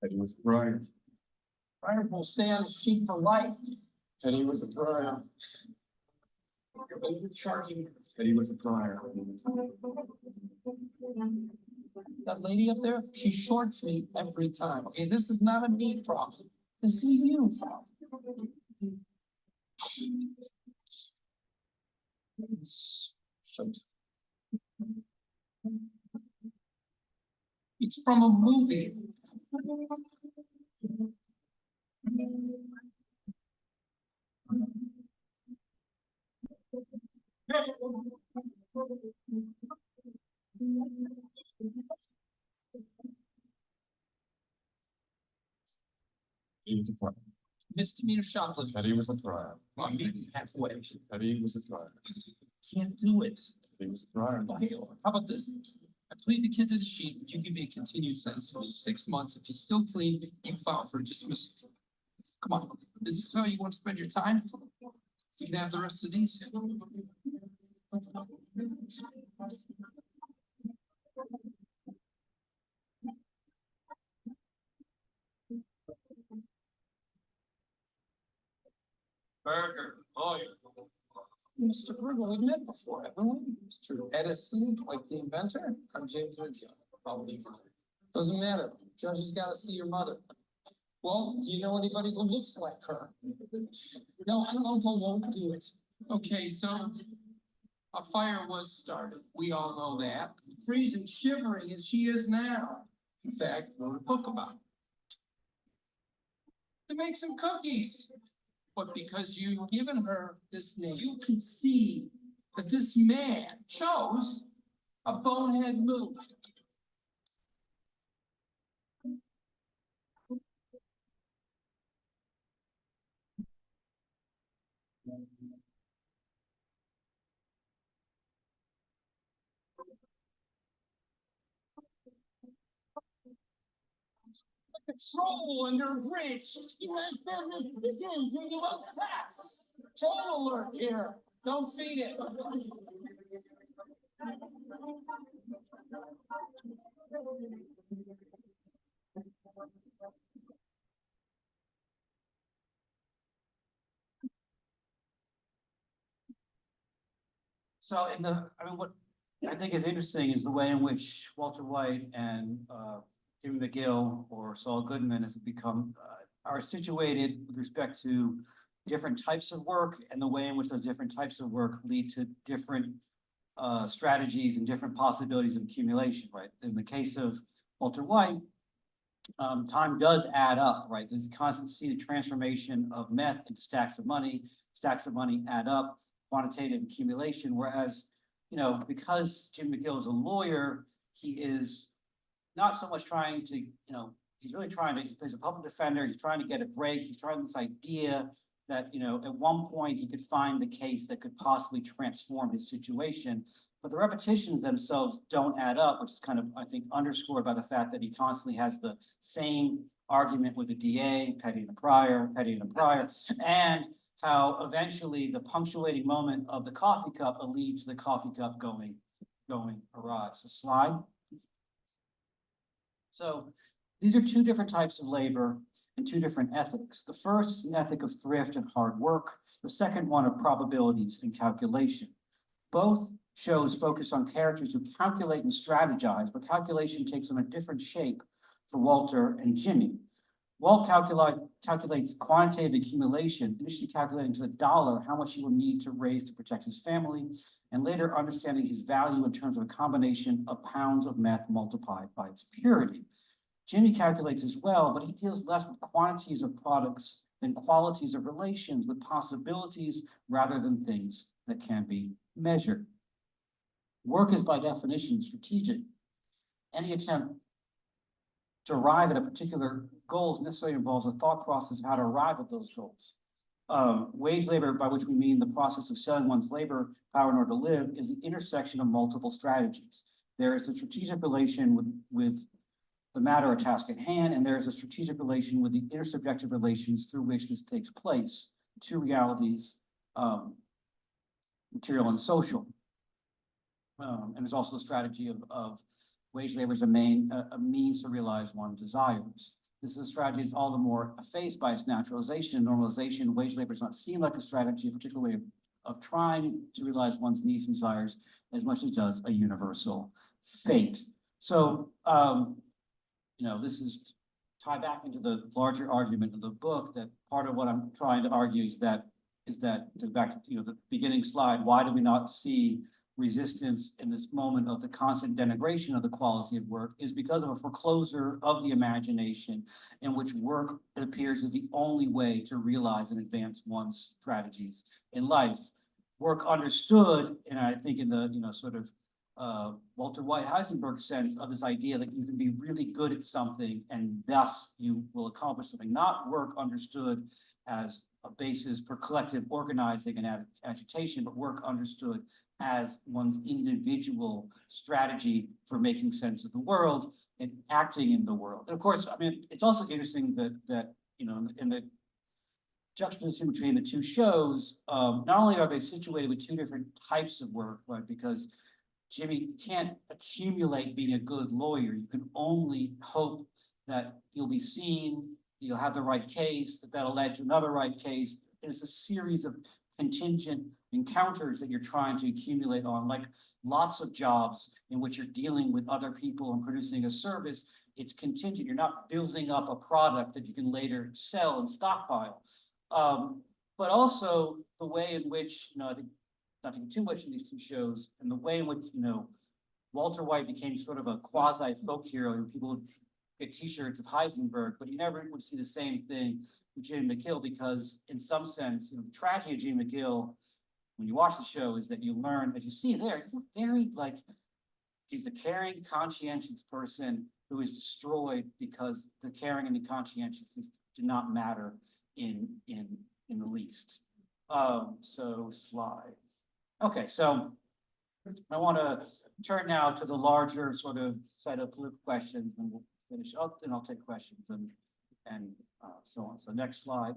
But he was a prior. Ryder will stay on the sheet for life. But he was a prior. You're overcharging. But he was a prior. That lady up there, she shorts me every time. Okay, this is not a me problem. This is a you problem. It's from a movie. He was a prior. Misdemeanor shoplifting. But he was a prior. Come on, meet me halfway. But he was a prior. Can't do it. He was a prior. How about this? I plead the kid to the sheet, but you give me a continued sentence of 6 months. If he's still clean, you file for dismissal. Come on, is this how you want to spend your time? You can have the rest of these. Burger, lawyer. Mr. Griggle, we've met before, haven't we? Mr. Edison, like the inventor? I'm James Ridgel. Doesn't matter. Judge has got to see your mother. Well, do you know anybody who looks like her? No, I don't know if I won't do it. Okay, so a fire was started. We all know that. Freezing, shivering as she is now. In fact, wrote a book about it. To make some cookies. But because you've given her this name, you can see that this man chose a bonehead move. Control under bridge. You have business begins when you won't pass. Control alert here. Don't feed it. So what I think is interesting is the way in which Walter White and Jimmy McGill or Saul Goodman has become, are situated with respect to different types of work and the way in which those different types of work lead to different strategies and different possibilities of accumulation, right? In the case of Walter White, time does add up, right? There's a constant see the transformation of meth into stacks of money add up, quantitative accumulation, whereas, because Jim McGill is a lawyer, he is not so much trying to, he's really trying to, he's a public defender, he's trying to get a break, he's trying this idea that, at one point he could find the case that could possibly transform his situation. But the repetitions themselves don't add up, which is kind of, I think, underscored by the fact that he constantly has the same argument with the DA, petty and a prior, and how eventually the punctuating moment of the coffee cup leads to the coffee cup going awry. So slide. So these are two different types of labor and two different ethics. The first is an ethic of thrift and hard work. The second one of probabilities and calculation. Both shows focus on characters who calculate and strategize, but calculation takes on a different shape for Walter and Jimmy. Walt calculates quantitative accumulation, initially calculating to the dollar how much he will need to raise to protect his family, and later understanding his value in terms of a combination of pounds of meth multiplied by its purity. Jimmy calculates as well, but he deals less with quantities of products than qualities of relations, with possibilities rather than things that can be measured. Work is by definition strategic. Any attempt to arrive at a particular goal necessarily involves a thought process of how to arrive at those goals. Wage labor, by which we mean the process of selling one's labor power in order to live, is the intersection of multiple strategies. There is a strategic relation with the matter or task at hand, and there is a strategic relation with the intersubjective relations through which this takes place. Two realities, material and social. And there's also a strategy of wage labor as a means to realize one's desires. This is a strategy that's all the more effaced by its naturalization and normalization. Wage labor does not seem like a strategy, a particular way of trying to realize one's needs and desires as much as it does a universal fate. So, this is tie back into the larger argument of the book, that part of what I'm trying to argue is that back to the beginning slide, why do we not see resistance in this moment of the constant denigration of the quality of work, is because of a foreclosure of the imagination in which work, it appears, is the only way to realize and advance one's strategies in life. Work understood, and I think in the Walter White Heisenberg sense of this idea that you can be really good at something and thus you will accomplish something, not work understood as a basis for collective organizing and agitation, but work understood as one's individual strategy for making sense of the world and acting in the world. And of course, I mean, it's also interesting that in the juxtaposition between the two shows, not only are they situated with two different types of work, right? Because Jimmy can't accumulate being a good lawyer. You can only hope that you'll be seen, you'll have the right case, that'll lead to another right case. It's a series of contingent encounters that you're trying to accumulate on, like lots of jobs in which you're dealing with other people and producing a service. It's contingent. You're not building up a product that you can later sell and stockpile. But also the way in which, I think, not to get too much in these two shows, and the way in which, Walter White became sort of a quasi folk hero, and people would get t-shirts of Heisenberg, but you never would see the same thing with Jimmy McGill, because in some sense, the tragedy of Jimmy McGill, when you watch the show, is that you learn, as you see there, he's a very, he's a caring, conscientious person who is destroyed because the caring and the conscientiousness do not matter in the least. So slide. Okay, so I want to turn now to the larger sort of set of political questions, and we'll finish up, and I'll take questions and so on. So next slide.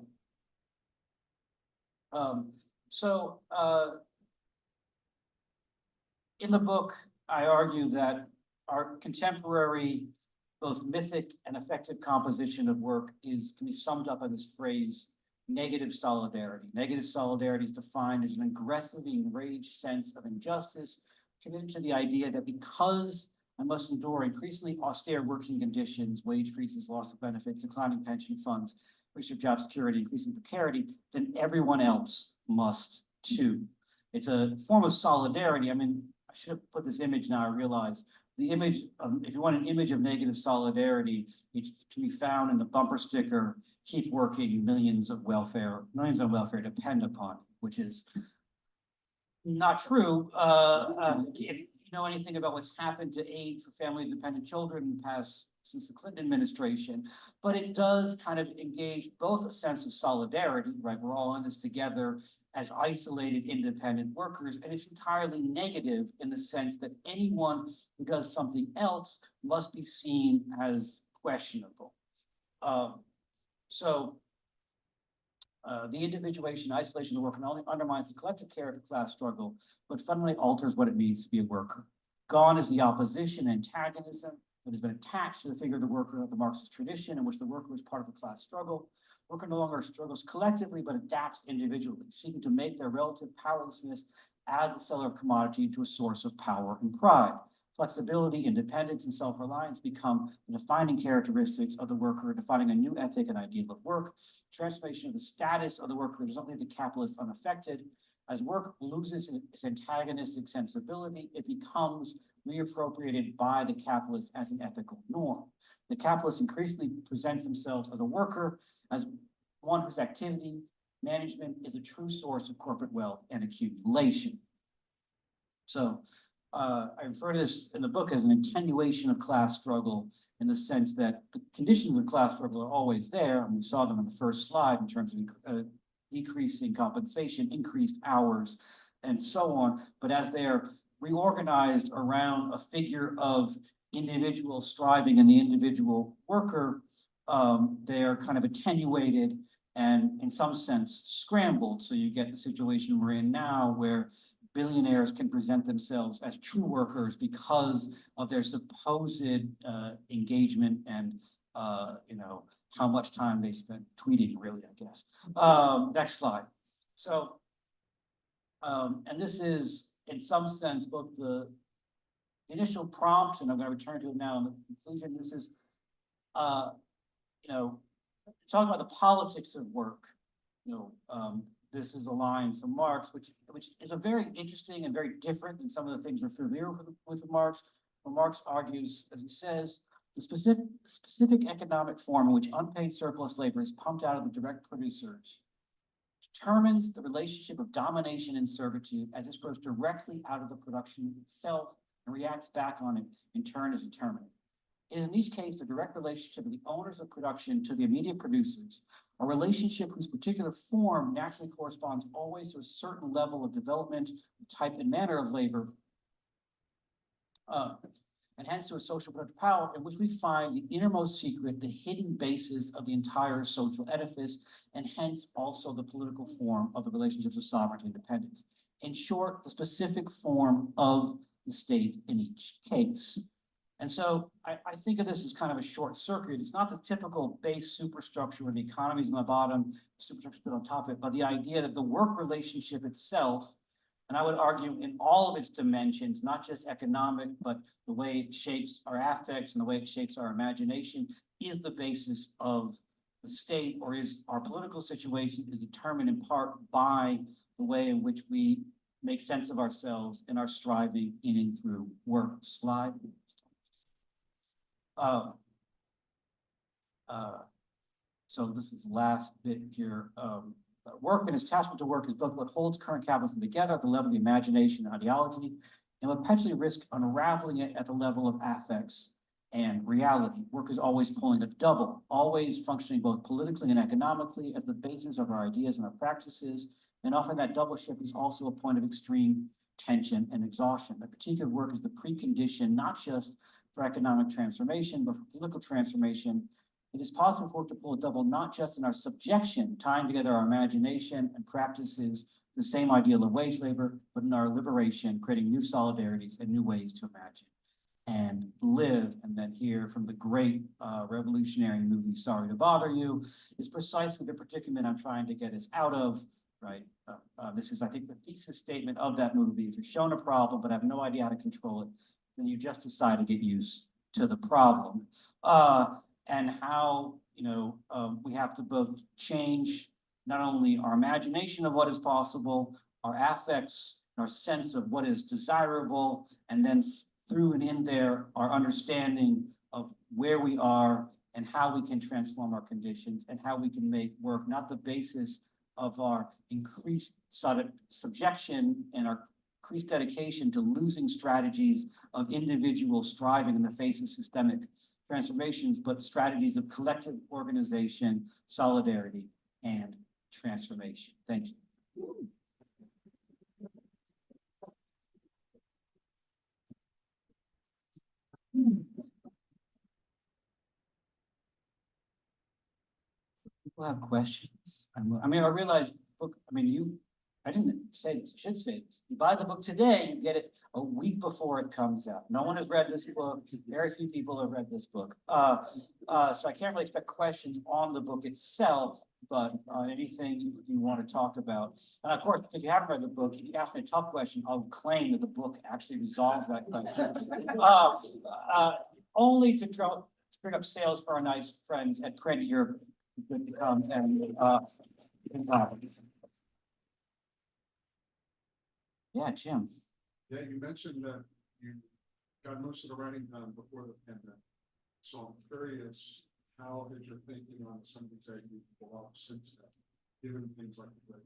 In the book, I argue that our contemporary, both mythic and effective composition of work can be summed up by this phrase, negative solidarity. Negative solidarity is defined as an aggressively enraged sense of injustice, committed to the idea that because I must endure increasingly austere working conditions, wage freezes, loss of benefits, declining pension funds, waste of job security, increasing precarity, then everyone else must too. It's a form of solidarity. I mean, I should have put this image now, I realize. The image of, if you want an image of negative solidarity, it can be found in the bumper sticker, keep working, millions on welfare depend upon, which is not true. If you know anything about what's happened to aid for family-dependent children since the Clinton administration, but it does kind of engage both a sense of solidarity, right? We're all in this together as isolated independent workers, and it's entirely negative in the sense that anyone who does something else must be seen as questionable. The individuation, isolation of the worker not only undermines the collective character of class struggle, but fundamentally alters what it means to be a worker. Gone is the opposition, antagonism that has been attached to the figure of the worker of the Marxist tradition, in which the worker is part of a class struggle. Worker no longer struggles collectively, but adapts individually, seeking to make their relative powerlessness as the seller of commodity into a source of power and pride. Flexibility, independence, and self-reliance become the defining characteristics of the worker, defining a new ethic and ideal of work. Transformation of the status of the worker does not leave the capitalist unaffected. As work loses its antagonistic sensibility, it becomes reappropriated by the capitalist as an ethical norm. The capitalist increasingly presents themselves as a worker, as one whose activity, management is a true source of corporate wealth and accumulation. So I refer to this in the book as an attenuation of class struggle, in the sense that the conditions of class struggle are always there, and we saw them in the first slide in terms of decreasing compensation, increased hours, and so on. But as they're reorganized around a figure of individual striving and the individual worker, they're kind of attenuated and in some sense scrambled. So you get the situation we're in now, where billionaires can present themselves as true workers because of their supposed engagement and how much time they spent tweeting, really, I guess. Next slide. So, and this is in some sense both the initial prompt, and I'm going to return to it now in the conclusion. This is talking about the politics of work. This is a line from Marx, which is a very interesting and very different than some of the things we're familiar with Marx. Where Marx argues, as he says, the specific economic form in which unpaid surplus labor is pumped out of the direct producers determines the relationship of domination and servitude as this grows directly out of the production itself and reacts back on it in turn as determinate. It is in each case the direct relationship of the owners of production to the immediate producers, a relationship whose particular form naturally corresponds always to a certain level of development, type, and manner of labor, and hence to a social productive power in which we find the innermost secret, the hidden basis of the entire social edifice, and hence also the political form of the relationships of sovereignty and independence. In short, the specific form of the state in each case. And so I think of this as kind of a short circuit. It's not the typical base superstructure where the economy is on the bottom, the superstructure is put on top of it, but the idea that the work relationship itself, and I would argue in all of its dimensions, not just economic, but the way it shapes our affects and the way it shapes our imagination, is the basis of the state, or is our political situation is determined in part by the way in which we make sense of ourselves and our striving in and through work. Slide. So this is the last bit here. Work and its attachment to work is both what holds current capitalism together at the level of the imagination and ideology, and would perpetually risk unraveling it at the level of affects and reality. Work is always pulling a double, always functioning both politically and economically as the basis of our ideas and our practices, and often that double shift is also a point of extreme tension and exhaustion. The critique of work is the precondition, not just for economic transformation, but for political transformation. It is possible for it to pull a double, not just in our subjection, tying together our imagination and practices, the same ideal of wage labor, but in our liberation, creating new solidarities and new ways to imagine and live. And then here from the great revolutionary movie, Sorry to Bother You, is precisely the predicament I'm trying to get us out of, right? This is, I think, the thesis statement of that movie. If you're shown a problem, but have no idea how to control it, then you just decide to get used to the problem. And how, we have to both change not only our imagination of what is possible, our affects, our sense of what is desirable, and then through and in there, our understanding of where we are and how we can transform our conditions and how we can make work not the basis of our increased subjection and our increased dedication to losing strategies of individual striving in the face of systemic transformations, but strategies of collective organization, solidarity, and transformation. Thank you. people have questions. I mean, I realize, book, I mean, I didn't say this, I should say this. You buy the book today, you get it a week before it comes out. No one has read this book. Very few people have read this book. So I can't really expect questions on the book itself, but anything you want to talk about. And of course, because you haven't read the book, if you ask me a tough question, I'll claim that the book actually resolves that question. Only to bring up sales for our nice friends at print here. Good to come and yeah, Jim. Yeah, you mentioned that you got most of the writing done before the pandemic. So I'm curious, how has your thinking on some of these ideas evolved since then, given things like the Great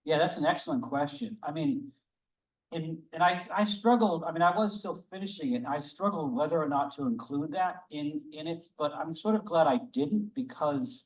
Yeah, that's an excellent question. I mean, and I struggled, I mean, I was still finishing it, and I struggled whether or not to include that in it, but I'm sort of glad I didn't, because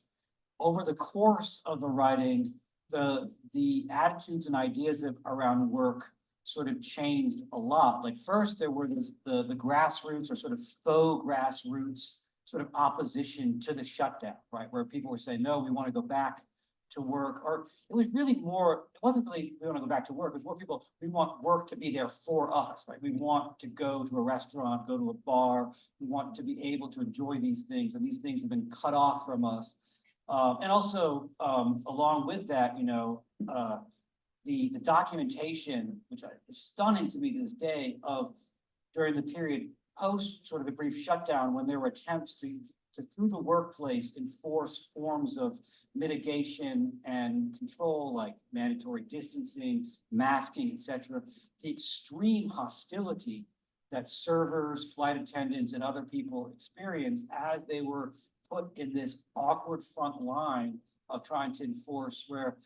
over the course of the writing, the attitudes and ideas around work sort of changed a lot. Like first there were the grassroots, or sort of faux grassroots sort of opposition to the shutdown, right? Where people were saying, no, we want to go back to work, or it was really more, it wasn't really, we want to go back to work, it was more people, we want work to be there for us, right? We want to go to a restaurant, go to a bar, we want to be able to enjoy these things, and these things have been cut off from us. And also, along with that, you know, the documentation, which is stunning to me to this day, of during the period post sort of the brief shutdown, when there were attempts to through the workplace enforce forms of mitigation and control, like mandatory distancing, masking, etc. The extreme hostility that servers, flight attendants, and other people experienced as they were put in this awkward front line of trying to enforce, where,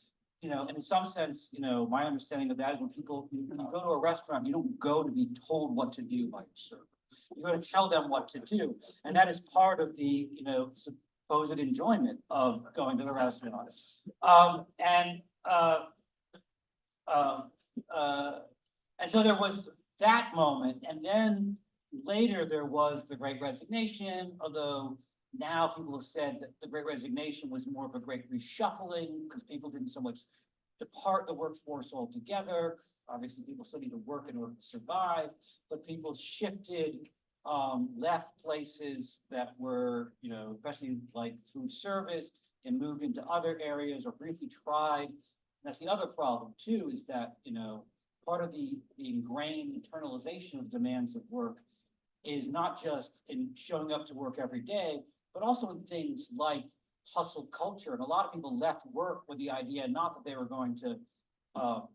you know, and in some sense, you know, my understanding of that is when you go to a restaurant, you don't go to be told what to do by your server. You're going to tell them what to do. And that is part of the, you know, supposed enjoyment of going to the restaurant. And so there was that moment. And then later there was the Great Resignation, although now people have said that the Great Resignation was more of a great reshuffling, because people didn't so much depart the workforce altogether. Obviously, people still need to work in order to survive, but people shifted, left places that were, you know, especially like food service, and moved into other areas, or briefly tried. That's the other problem too, is that, you know, part of the ingrained internalization of demands of work is not just in showing up to work every day, but also in things like hustle culture. And a lot of people left work with the idea, not that they were going to, because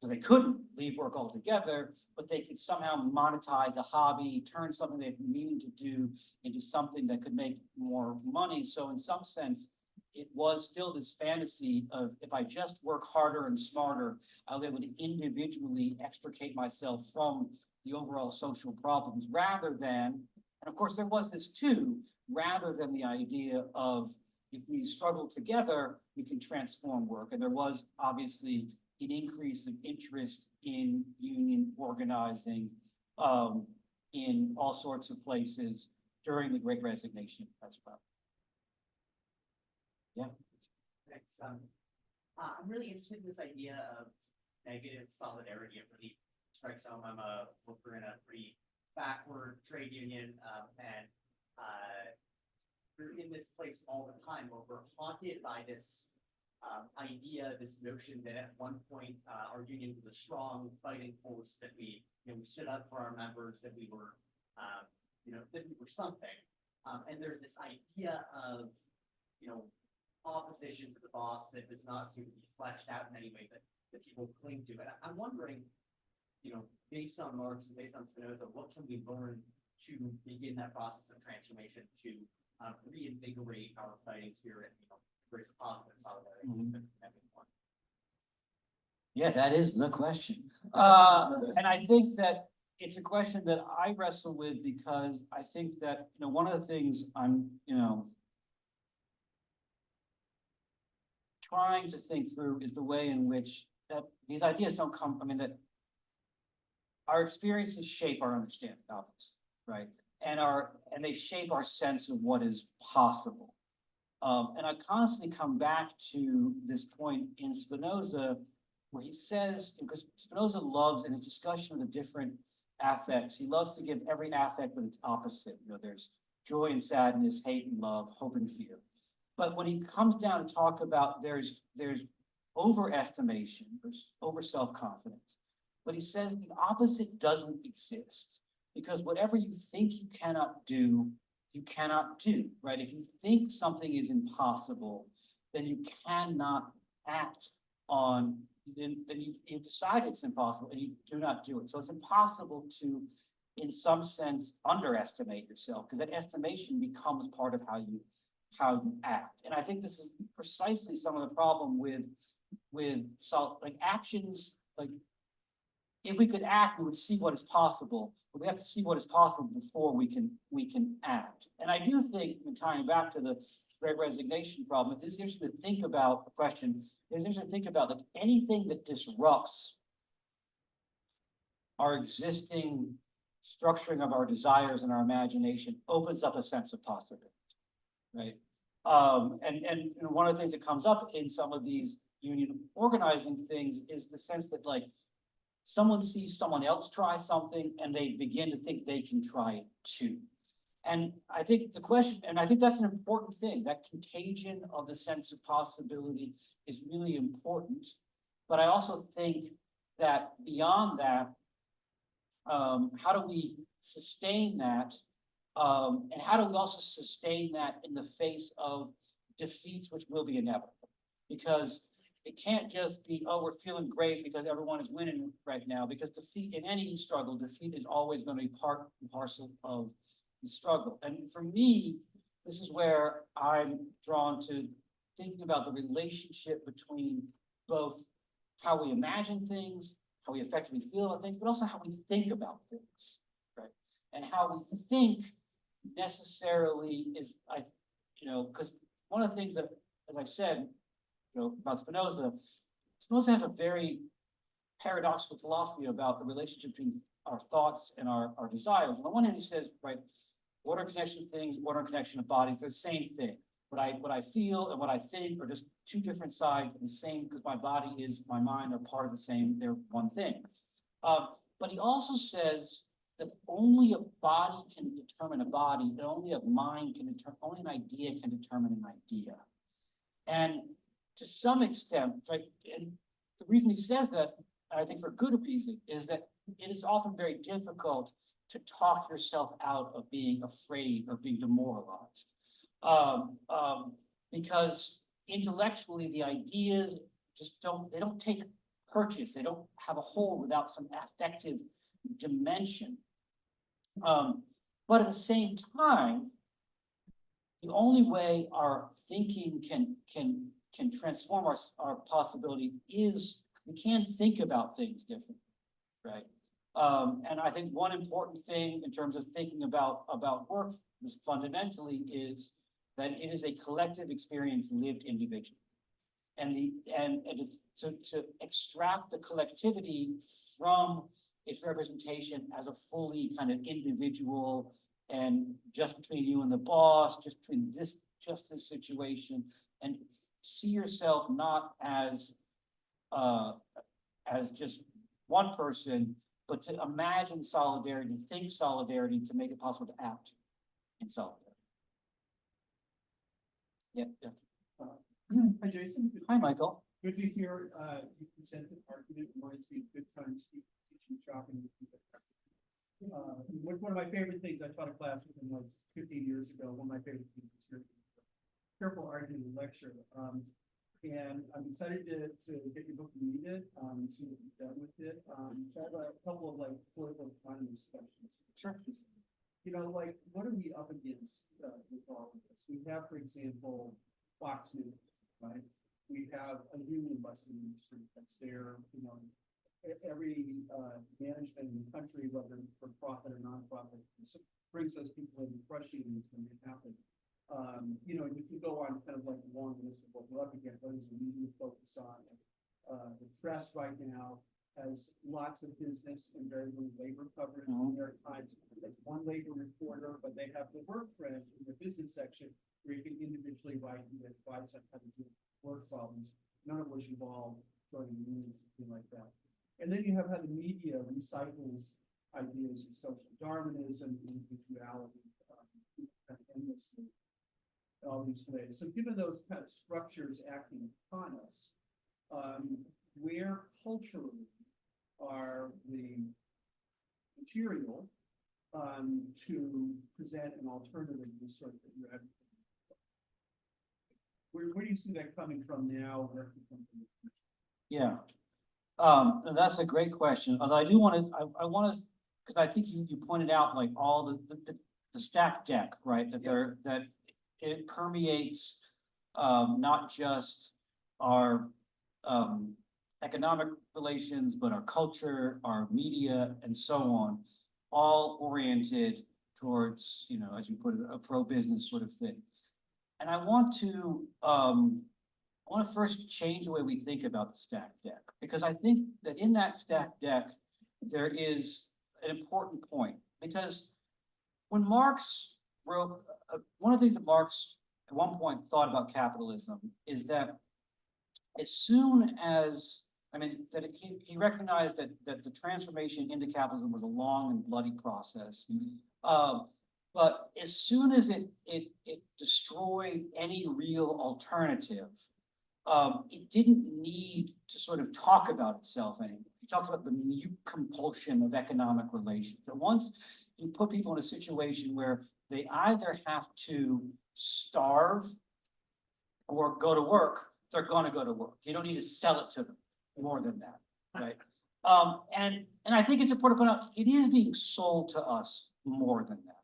they couldn't leave work altogether, but they could somehow monetize a hobby, turn something they've been meaning to do into something that could make more money. So in some sense, it was still this fantasy of, if I just work harder and smarter, I'll be able to individually extricate myself from the overall social problems, rather than, and of course there was this too, rather than the idea of, if we struggle together, we can transform work. And there was obviously an increase of interest in union organizing in all sorts of places during the Great Resignation as well. Yeah. Thanks. I'm really interested in this idea of negative solidarity. It really strikes home. I'm a worker in a pretty backward trade union, and we're in this place all the time where we're haunted by this idea, this notion that at one point our union was a strong fighting force, that we stood up for our members, that we were, that we were something. And there's this idea of, opposition to the boss that does not seem to be fleshed out in any way that people cling to. And I'm wondering, based on Marx and based on Spinoza, what can we learn to begin that process of transformation to reinvigorate our fighting spirit, embrace a positive solidarity? Yeah, that is the question. And I think that it's a question that I wrestle with, because I think that, one of the things I'm, trying to think through is the way in which that these ideas don't come, that our experiences shape our understanding of this, right? And they shape our sense of what is possible. And I constantly come back to this point in Spinoza, where he says, because Spinoza loves in his discussion of the different affects, he loves to give every affect with its opposite. You know, there's joy and sadness, hate and love, hope and fear. But when he comes down to talk about there's overestimation, there's over self-confidence. But he says the opposite doesn't exist, because whatever you think you cannot do, you cannot do, right? If you think something is impossible, then you cannot act on, then you decide it's impossible and you do not do it. So it's impossible to, in some sense, underestimate yourself, because that estimation becomes part of how you act. And I think this is precisely some of the problem with like actions, like if we could act, we would see what is possible, but we have to see what is possible before we can act. And I do think, tying back to the Great Resignation problem, it's interesting to think about the question, it's interesting to think about like anything that disrupts our existing structuring of our desires and our imagination opens up a sense of possibility, right? And you know, one of the things that comes up in some of these union organizing things is the sense that like someone sees someone else try something and they begin to think they can try it too. And I think the question, and I think that's an important thing, that contagion of the sense of possibility is really important. But I also think that beyond that, how do we sustain that? And how do we also sustain that in the face of defeats, which will be inevitable? Because it can't just be, oh, we're feeling great because everyone is winning right now, because defeat in any struggle, defeat is always going to be part and parcel of the struggle. And for me, this is where I'm drawn to thinking about the relationship between both how we imagine things, how we effectively feel about things, but also how we think about things, right? And how we think necessarily is, because one of the things that, as I said, about Spinoza has a very paradoxical philosophy about the relationship between our thoughts and our desires. On the one hand, he says, right, order connection of things, order connection of bodies, they're the same thing. What I feel and what I think are just two different sides of the same, because my body is, my mind are part of the same, they're one thing. But he also says that only a body can determine a body, and only a mind can determine, only an idea can determine an idea. And to some extent, right, and the reason he says that, and I think for good reason, is that it is often very difficult to talk yourself out of being afraid or being demoralized. Because intellectually the ideas just they don't take purchase, they don't have a hold without some affective dimension. But at the same time, the only way our thinking can transform our possibility is we can think about things differently, right? And I think one important thing in terms of thinking about work is fundamentally is that it is a collective experience lived individually. And to extract the collectivity from its representation as a fully kind of individual and just between you and the boss, just between this situation, and see yourself not as just one person, but to imagine solidarity, think solidarity, to make it possible to act in solidarity. Yeah. Hi, Jason. Hi, Michael. Good to hear you present an argument. Reminds me of good times teaching shopping. One of my favorite things, I taught a class with him like 15 years ago. One of my favorite things was here. Careful argument lecture. And I'm excited to get your book and read it, and see what you've done with it. So I have a couple of like political economy questions. Sure. Like, what are we up against with all of this? We have, for example, Fox News, right? We have a union busting industry that's there, every management in the country, whether for profit or non-profit, brings those people in, crushing unions when they happen. You can go on kind of like a long list of what we're up against. What does the media focus on? The press right now has lots of business and very little labor coverage. The New York Times, it's one labor reporter, but they have the work print in the business section where you can individually essentially write you advice on how to do work problems, none of which involve joining unions, something like that. And then you have how the media recycles ideas of social Darwinism, individuality, kind of endlessly, all these ways. So given those kind of structures acting upon us, where culturally are the material to present an alternative to the sort that you're advocating? Where do you see that coming from now? Where it could come from? Yeah. That's a great question. Although I do want to, I want to, because I think you pointed out like all the stack deck, right? That that it permeates not just our economic relations, but our culture, our media, and so on, all oriented towards, you know, as you put it, a pro-business sort of thing. And I want to first change the way we think about the stack deck, because I think that in that stack deck, there is an important point. Because when Marx wrote, one of the things that Marx at one point thought about capitalism is that as soon as, I mean, that he recognized that the transformation into capitalism was a long and bloody process. But as soon as it destroyed any real alternative, it didn't need to sort of talk about itself anymore. He talks about the mute compulsion of economic relations. That once you put people in a situation where they either have to starve or go to work, they're going to go to work. You don't need to sell it to them more than that, right? And I think it's important to point out it is being sold to us more than that.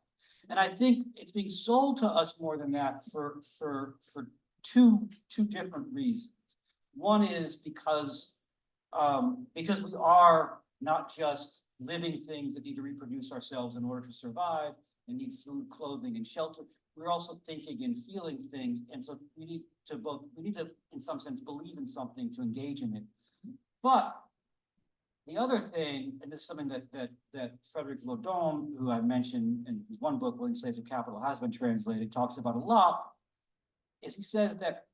And I think it's being sold to us more than that for two different reasons. One is because we are not just living things that need to reproduce ourselves in order to survive and need food, clothing, and shelter. We're also thinking and feeling things, and so we need to, in some sense, believe in something to engage in it. But the other thing, and this is something that Frederick Lodon, who I mentioned in his one book, William Slaves of Capital, has been translated, talks about a lot, is he says that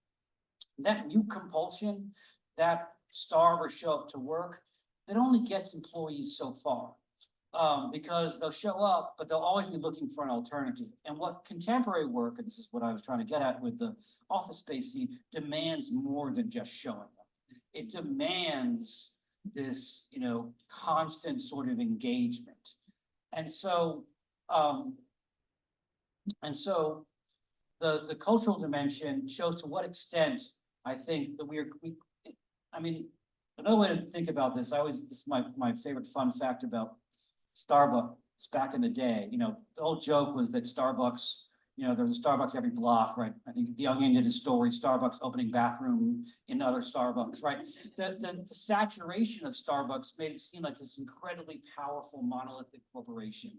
mute compulsion, that starve or show up to work, that only gets employees so far. Because they'll show up, but they'll always be looking for an alternative. And what contemporary work, and this is what I was trying to get at with the office space scene, demands more than just showing up. It demands this, you know, constant sort of engagement. And so, the cultural dimension shows to what extent I think that I mean, another way to think about this, this is my favorite fun fact about Starbucks back in the day. You know, the old joke was that Starbucks, you know, there's a Starbucks every block, right? I think The Onion did a story, Starbucks opening bathroom in other Starbucks, right? The saturation of Starbucks made it seem like this incredibly powerful monolithic corporation.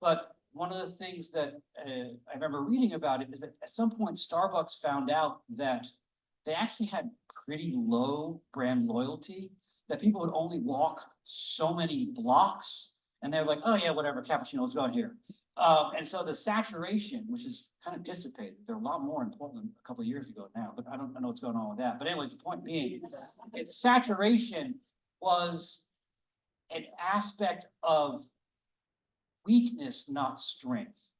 But one of the things that I remember reading about it is that at some point Starbucks found out that they actually had pretty low brand loyalty, that people would only walk so many blocks. And they're like, oh yeah, whatever, cappuccino's going here. And so the saturation, which is kind of dissipated, they're a lot more in Portland a couple of years ago now, but I don't know what's going on with that. But anyways, the point being, saturation was an aspect of weakness, not strength.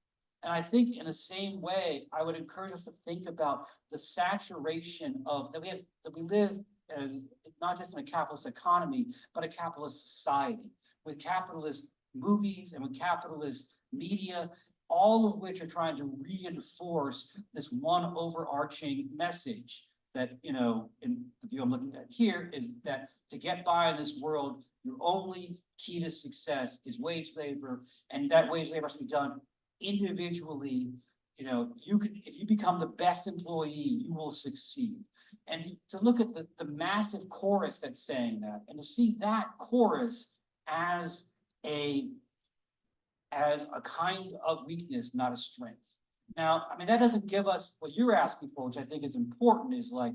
And I think in the same way, I would encourage us to think about the saturation of that we live as not just in a capitalist economy, but a capitalist society with capitalist movies and with capitalist media, all of which are trying to reinforce this one overarching message that, you know, in the view I'm looking at here, is that to get by in this world, your only key to success is wage labor, and that wage labor has to be done individually. You know, if you become the best employee, you will succeed. And to look at the massive chorus that's saying that, and to see that chorus as a kind of weakness, not a strength. Now, I mean, that doesn't give us what you're asking for, which I think is important, is like,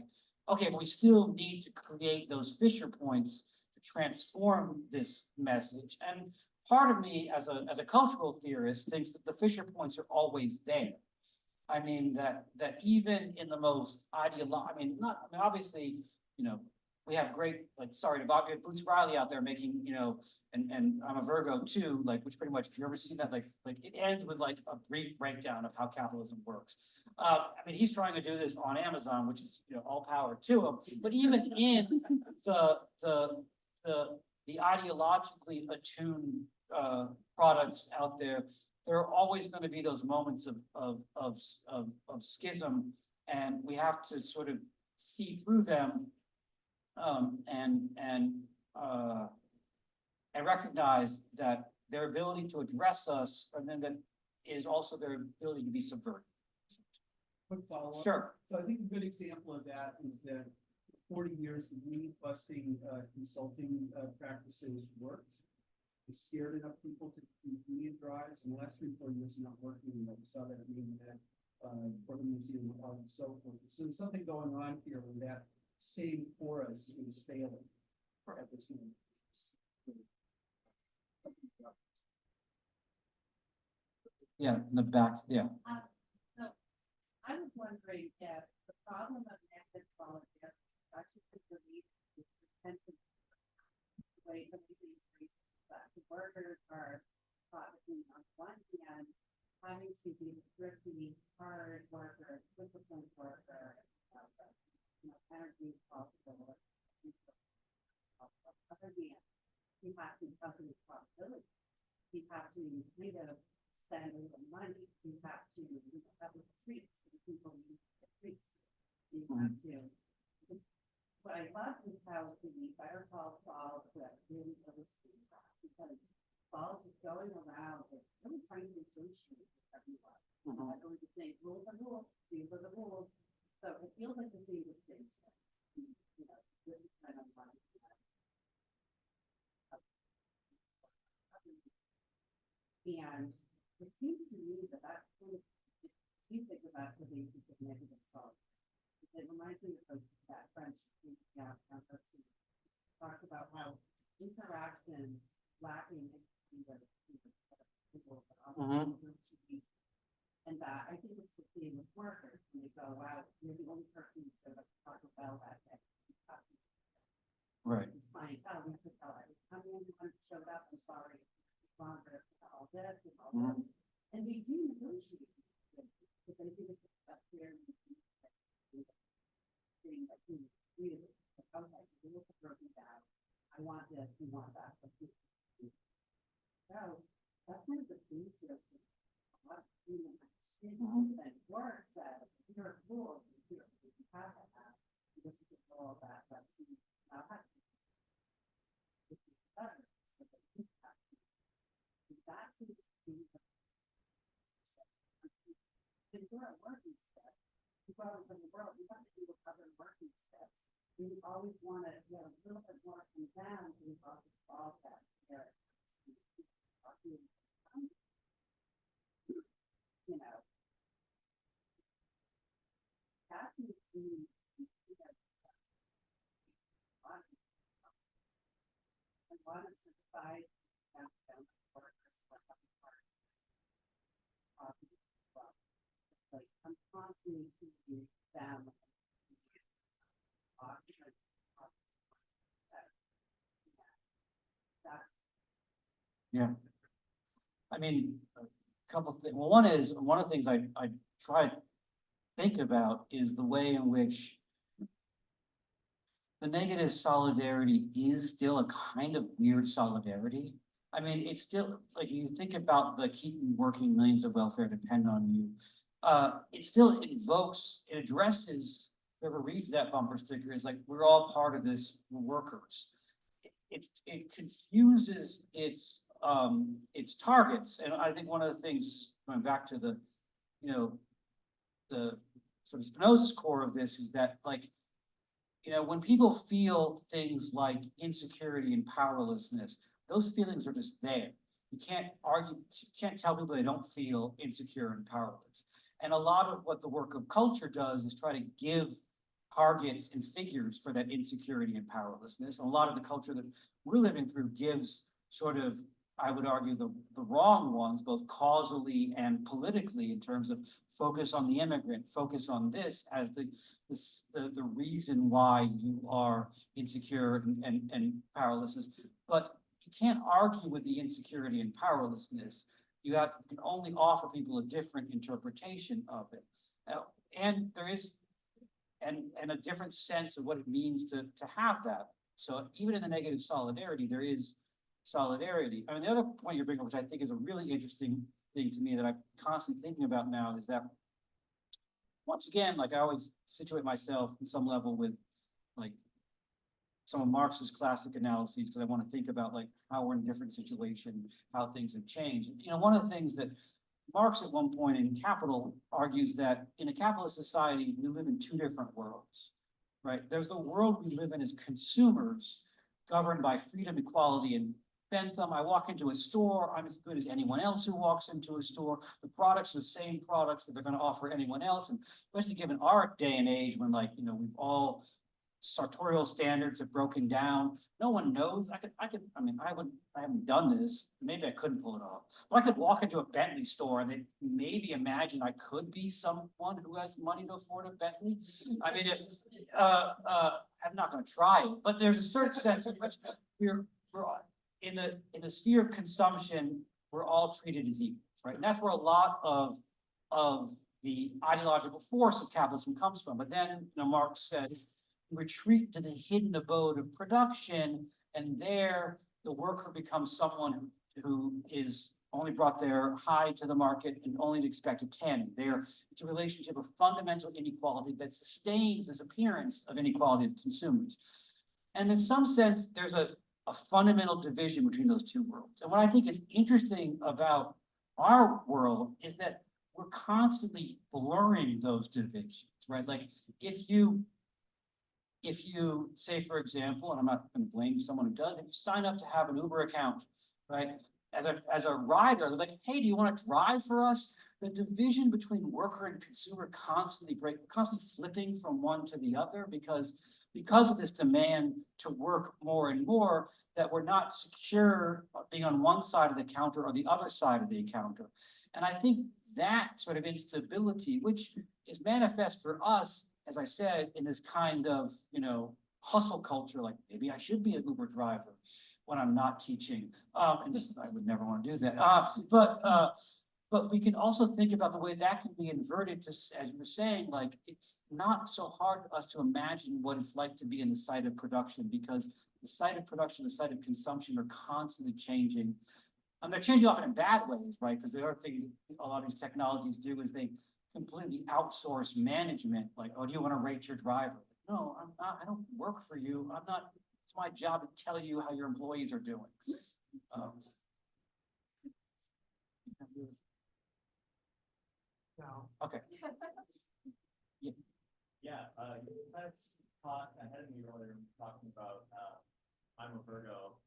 okay, but we still need to create those fissure points to transform this message. And part of me as a cultural theorist thinks that the fissure points are always there. I mean, that even in the most obviously, you know, we have great, like, sorry to Bob, we have Boots Riley out there making, you know, and I'm a Virgo too, like, which pretty much, if you ever seen that, like, it ends with like a brief breakdown of how capitalism works. I mean, he's trying to do this on Amazon, which is, you know, all power to him, but even in the, the ideologically attuned, products out there, there are always going to be those moments of schism, and we have to sort of see through them, and recognize that their ability to address us, and then that is also their ability to be subverted. Quick follow-up. Sure. So I think a good example of that is that 40 years of weed busting consulting practices worked. It scared enough people to do union drives, and the last 3-4 years not working, and we saw that in that for the museum and so forth. So there's something going on here where that same chorus is failing at this moment. Yeah, in the back, yeah. So I was wondering if the problem of negative volunteer, actually the need is potential way to make that the workers are being on one hand, having to be thrifty, hard worker, disciplined worker, energy possible. On the other hand, you have to cover responsibility. You have to kind of spend a little money. You have to have a treats for the people who need the treats. You have to. What I love is how the Better Call Saul really illustrates that, because Saul is going around and really trying to negotiate with everyone. Everyone just saying, rules are rules, these are the rules. So it feels like the same distinction. You know, this is kind of like, and it seems to me that that's sort of, you think about the basis of negative thought. It reminds me of that French talks about how interaction lacking in the people, and that I think it's the same with workers when they go out. You're the only person who's going to talk about that day. Right. It's fine. Oh, we have to tell everyone. How many everyone showed up? I'm sorry. Longer, all this and all this. And we do negotiate. But I think it's up there. Thing that you really, okay, you look at broken down. I want this, you want that. So that's kind of the basis of a lot of human and works that here are rules, and here you have to have. This is all that, that's not happening. This is better. So that you have to. That seems to be the if you're at working step, you go out in the world, you have to do other working steps. You always want to get a little bit more from them to solve that there. You know, that seems to me and one is the side workers like I'm constantly seeing them. Yeah. I mean, a couple things. Well, one of the things I try to think about is the way in which the negative solidarity is still a kind of weird solidarity. I mean, it's still like you think about the keeping working, millions of welfare depend on you. It still invokes, it addresses, whoever reads that bumper sticker is like, we're all part of this, we're workers. It confuses its targets. And I think one of the things, going back to the, you know, the sort of Spinoza's core of this is that, like, you know, when people feel things like insecurity and powerlessness, those feelings are just there. You can't argue, you can't tell people they don't feel insecure and powerless. And a lot of what the work of culture does is try to give targets and figures for that insecurity and powerlessness. And a lot of the culture that we're living through gives sort of I would argue, the wrong ones, both causally and politically, in terms of focus on the immigrant, focus on this as the reason why you are insecure and powerlessness. But you can't argue with the insecurity and powerlessness. You can only offer people a different interpretation of it. And there is, and a different sense of what it means to have that. So even in the negative solidarity, there is solidarity. I mean, the other point you're bringing up, which I think is a really interesting thing to me that I'm constantly thinking about now, is that once again, like I always situate myself in some level with like some of Marx's classic analyses, because I want to think about like how we're in a different situation, how things have changed. You know, one of the things that Marx at one point in Capital argues that in a capitalist society, we live in two different worlds, right? There's the world we live in as consumers, governed by freedom, equality, and Bentham. I walk into a store, I'm as good as anyone else who walks into a store. The products are the same products that they're going to offer anyone else. And especially given our day and age when, like, you know, we've all sartorial standards have broken down. No one knows. I mean, I haven't done this. Maybe I couldn't pull it off. But I could walk into a Bentley store and they maybe imagine I could be someone who has money to afford a Bentley. I mean, if I'm not going to try it, but there's a certain sense in which we're in the sphere of consumption, we're all treated as equals, right? And that's where a lot of the ideological force of capitalism comes from. But then, you know, Marx says, retreat to the hidden abode of production, and there the worker becomes someone who is only brought there high to the market and only to expect a 10. There, it's a relationship of fundamental inequality that sustains this appearance of inequality of consumers. And in some sense, there's a fundamental division between those two worlds. And what I think is interesting about our world is that we're constantly blurring those divisions, right? Like if you say, for example, and I'm not going to blame someone who does, if you sign up to have an Uber account, right? As a rider, they're like, hey, do you want to drive for us? The division between worker and consumer constantly flipping from one to the other because of this demand to work more and more, that we're not secure being on one side of the counter or the other side of the counter. And I think that sort of instability, which is manifest for us, as I said, in this kind of, you know, hustle culture, like maybe I should be an Uber driver when I'm not teaching. And I would never want to do that. But we can also think about the way that can be inverted to, as you were saying, like it's not so hard for us to imagine what it's like to be in the site of production, because the site of production, the site of consumption are constantly changing. And they're changing often in bad ways, right? Because the other thing a lot of these technologies do is they completely outsource management. Like, oh, do you want to rate your driver? No, I'm not. I don't work for you. I'm not. It's my job to tell you how your employees are doing. Okay. Yeah, you kind of talked ahead of me earlier, talking about I'm a Virgo.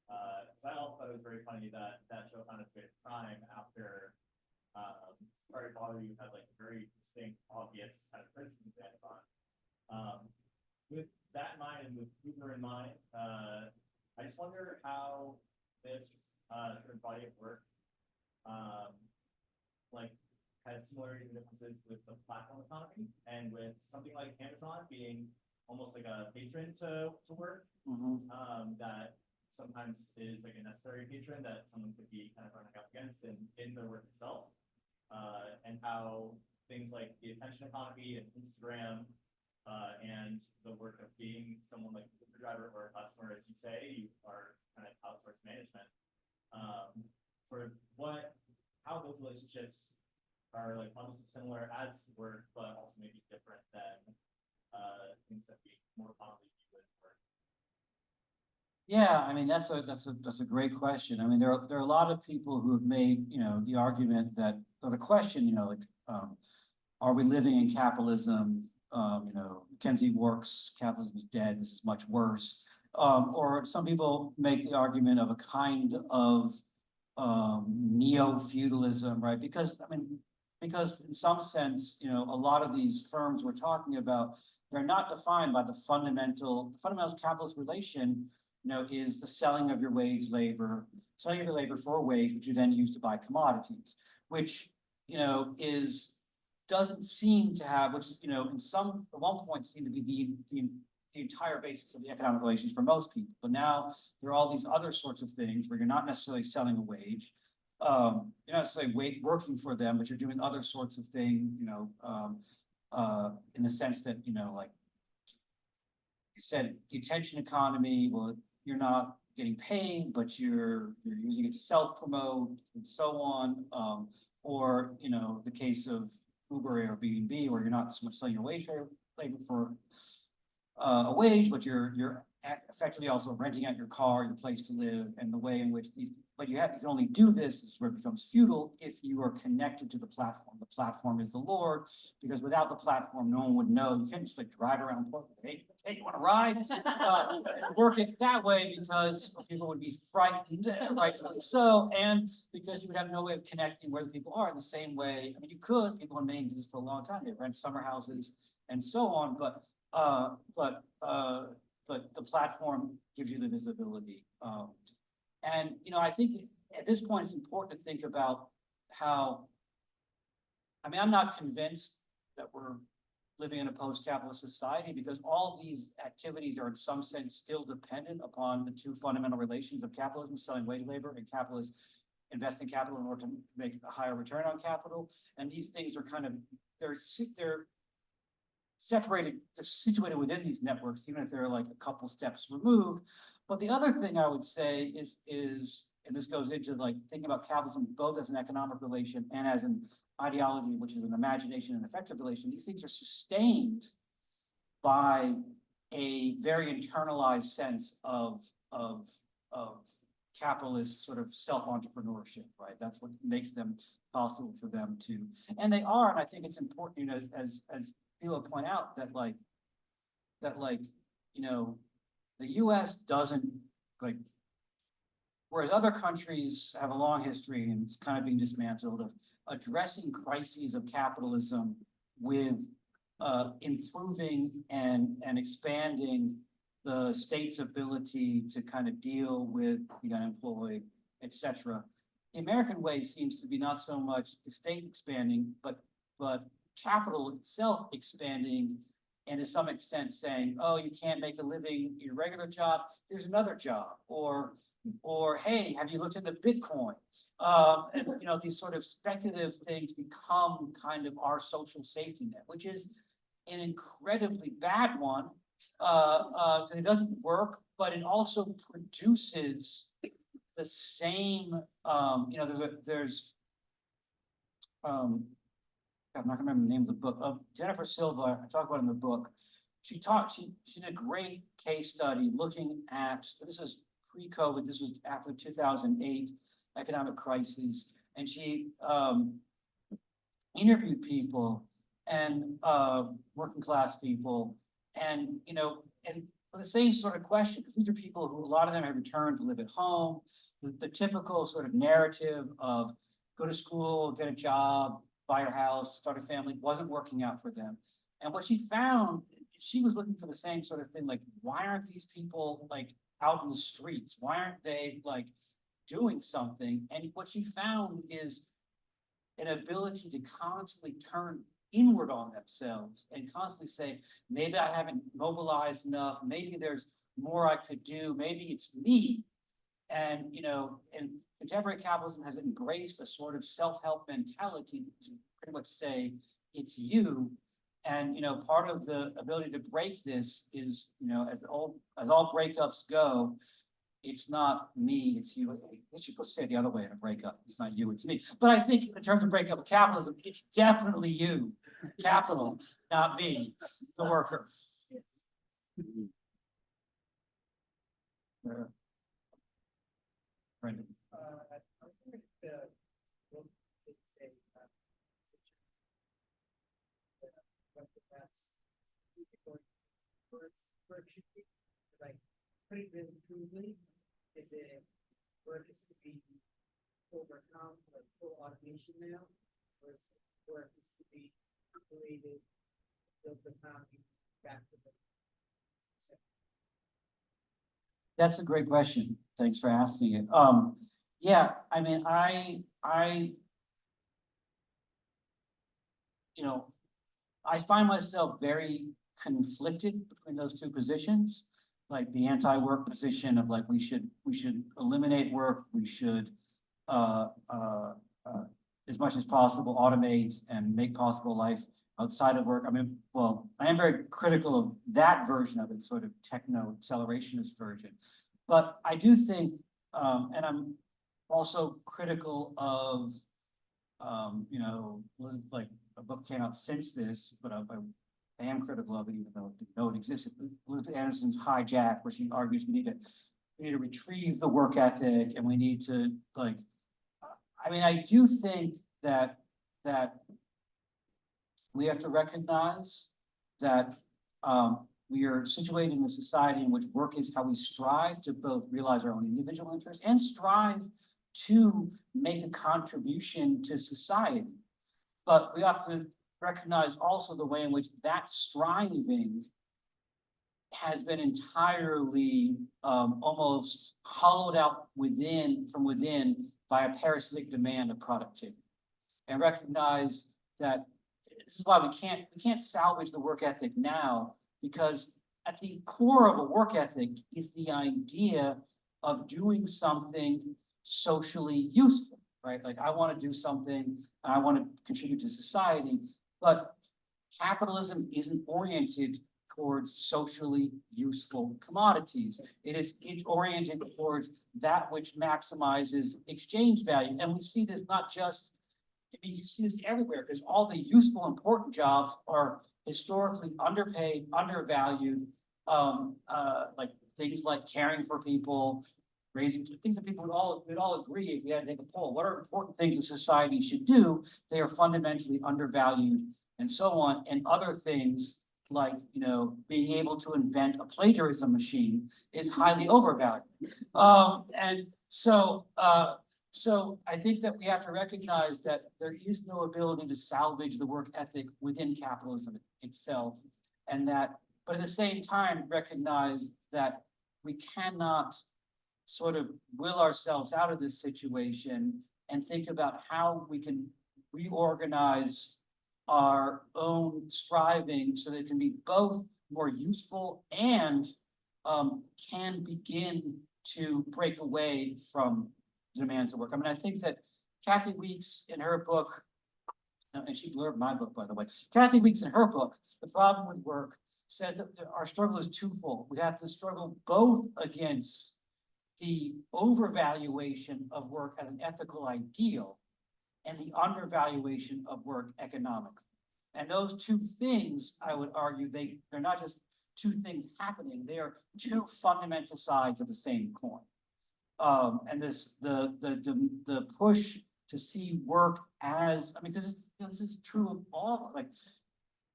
So I also thought it was very funny that show found its way to Prime after Sorry to Bother You had like very distinct, obvious kind of criticisms they had on. With that in mind and with Uber in mind, I just wonder how this sort of body of work like has similarities and differences with the platform economy and with something like Amazon being almost like a patron to work, that sometimes is like a necessary patron that someone could be kind of running up against in their work itself, and how things like the attention economy and Instagram and the work of being someone like a driver or a customer, as you say, you are kind of outsourced management. Sort of how those relationships are like almost similar as work, but also maybe different than things that we more commonly do with work. Yeah, I mean that's a great question. I mean there are a lot of people who have made, you know, the argument that, or the question, you know, like are we living in capitalism? You know, Mackenzie Wark's capitalism is dead. This is much worse. Or some people make the argument of a kind of neo-feudalism, right? Because in some sense, you know, a lot of these firms we're talking about, they're not defined by the fundamental capitalist relation, you know, is the selling of your wage labor, selling your labor for a wage, which you then use to buy commodities, which, doesn't seem to have, which, at one point seemed to be the entire basis of the economic relations for most people. But now there are all these other sorts of things where you're not necessarily selling a wage. You're not necessarily working for them, but you're doing other sorts of things, in the sense that, like you said, the attention economy, well, you're not getting paid, but you're using it to self-promote and so on. Or, the case of Uber or Airbnb, where you're not so much selling your labor for a wage, but you're effectively also renting out your car, your place to live, and the way in which but you can only do this is where it becomes futile if you are connected to the platform. The platform is the Lord, because without the platform, no one would know. You can't just like drive around, hey, you want to ride? Work it that way, because people would be frightened, rightfully so, and because you would have no way of connecting where the people are in the same way. I mean, you could, people in Maine do this for a long time. They rent summer houses and so on, but the platform gives you the visibility. And, I think at this point, it's important to think about how, I'm not convinced that we're living in a post-capitalist society, because all these activities are in some sense still dependent upon the two fundamental relations of capitalism, selling wage labor, and capitalists investing capital in order to make a higher return on capital. And these things are they're separated, they're situated within these networks, even if they're like a couple steps removed. But the other thing I would say is, and this goes into like thinking about capitalism both as an economic relation and as an ideology, which is an imagination and affective relation. These things are sustained by a very internalized sense of capitalist sort of self-entrepreneurship, right? That's what makes them possible for them to, and they are, and I think it's important, as people point out that the US doesn't whereas other countries have a long history and it's kind of being dismantled of addressing crises of capitalism with improving and expanding the state's ability to kind of deal with the unemployed, etc. The American way seems to be not so much the state expanding, but capital itself expanding, and to some extent saying, oh, you can't make a living in your regular job, here's another job, or hey, have you looked into Bitcoin? And, these sort of speculative things become kind of our social safety net, which is an incredibly bad one, because it doesn't work, but it also produces the same, I'm not gonna remember the name of the book, of Jennifer Silva, I talk about in the book. She did a great case study looking at, this was pre-COVID, this was after 2008 economic crisis, and she interviewed people and working class people, and and for the same sort of question, because these are people who, a lot of them have returned to live at home, the typical sort of narrative of go to school, get a job, buy a house, start a family, wasn't working out for them. And what she found, she was looking for the same sort of thing, like, why aren't these people like out in the streets? Why aren't they like doing something? And what she found is an ability to constantly turn inward on themselves and constantly say, maybe I haven't mobilized enough, maybe there's more I could do, maybe it's me. And, and contemporary capitalism has embraced a sort of self-help mentality to pretty much say, it's you. And, part of the ability to break this is, as all breakups go, it's not me, it's you. I should go say it the other way in a breakup. It's not you, it's me. But I think in terms of breakup of capitalism, it's definitely you, capital, not me, the worker. Brendan. Where it should be, like, putting it really crudely, is it where it needs to be overcome, like full automation now, or is it where it needs to be created, built the economy back to the. That's a great question. Thanks for asking it. Yeah, I mean, you know, I find myself very conflicted between those two positions. Like the anti-work position of like, we should eliminate work, we should, uh, uh, uh, as much as possible, automate and make possible life outside of work. I mean, well, I am very critical of that version of it, sort of techno accelerationist version. But I do think, and I'm also critical of, like a book came out since this, but I am critical of it, even though I didn't know it existed. Elizabeth Anderson's Hijack, where she argues we need to retrieve the work ethic, and we need to like. I mean, I do think that we have to recognize that we are situated in a society in which work is how we strive to both realize our own individual interests and strive to make a contribution to society. But we have to recognize also the way in which that striving has been entirely almost hollowed out from within by a parasitic demand of productivity. And recognize that this is why we can't salvage the work ethic now, because at the core of a work ethic is the idea of doing something socially useful, right? Like I want to do something, I want to contribute to society, but capitalism isn't oriented towards socially useful commodities. It's oriented towards that which maximizes exchange value. And we see this not just, I mean, you see this everywhere because all the useful, important jobs are historically underpaid, undervalued. Like things like caring for people, raising things that people would all agree if we had to take a poll. What are important things that society should do? They are fundamentally undervalued, and so on. And other things like being able to invent a plagiarism machine is highly overvalued. And so I think that we have to recognize that there is no ability to salvage the work ethic within capitalism itself, and that, but at the same time, recognize that we cannot sort of will ourselves out of this situation and think about how we can reorganize our own striving so that it can be both more useful and can begin to break away from demands of work. I mean, I think that Kathy Weeks in her book, and she blurbed my book, by the way. Kathy Weeks in her book, The Problem with Work, says that our struggle is twofold. We have to struggle both against the overvaluation of work as an ethical ideal and the undervaluation of work economically. And those two things, I would argue, they're not just two things happening, they are two fundamental sides of the same coin. And the push to see work as, I mean, because this is true of all, like,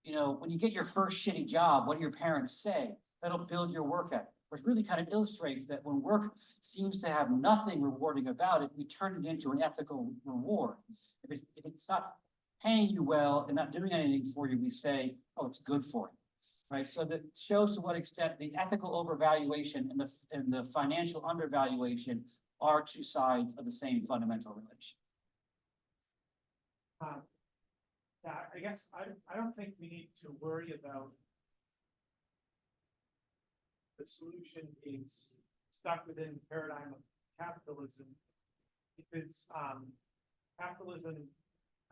when you get your first shitty job, what do your parents say? That'll build your work ethic, which really kind of illustrates that when work seems to have nothing rewarding about it, we turn it into an ethical reward. If it's not paying you well and not doing anything for you, we say, oh, it's good for you. Right, so that shows to what extent the ethical overvaluation and the financial undervaluation are two sides of the same fundamental relation. Yeah, I guess I don't think we need to worry about the solution being stuck within the paradigm of capitalism, because capitalism,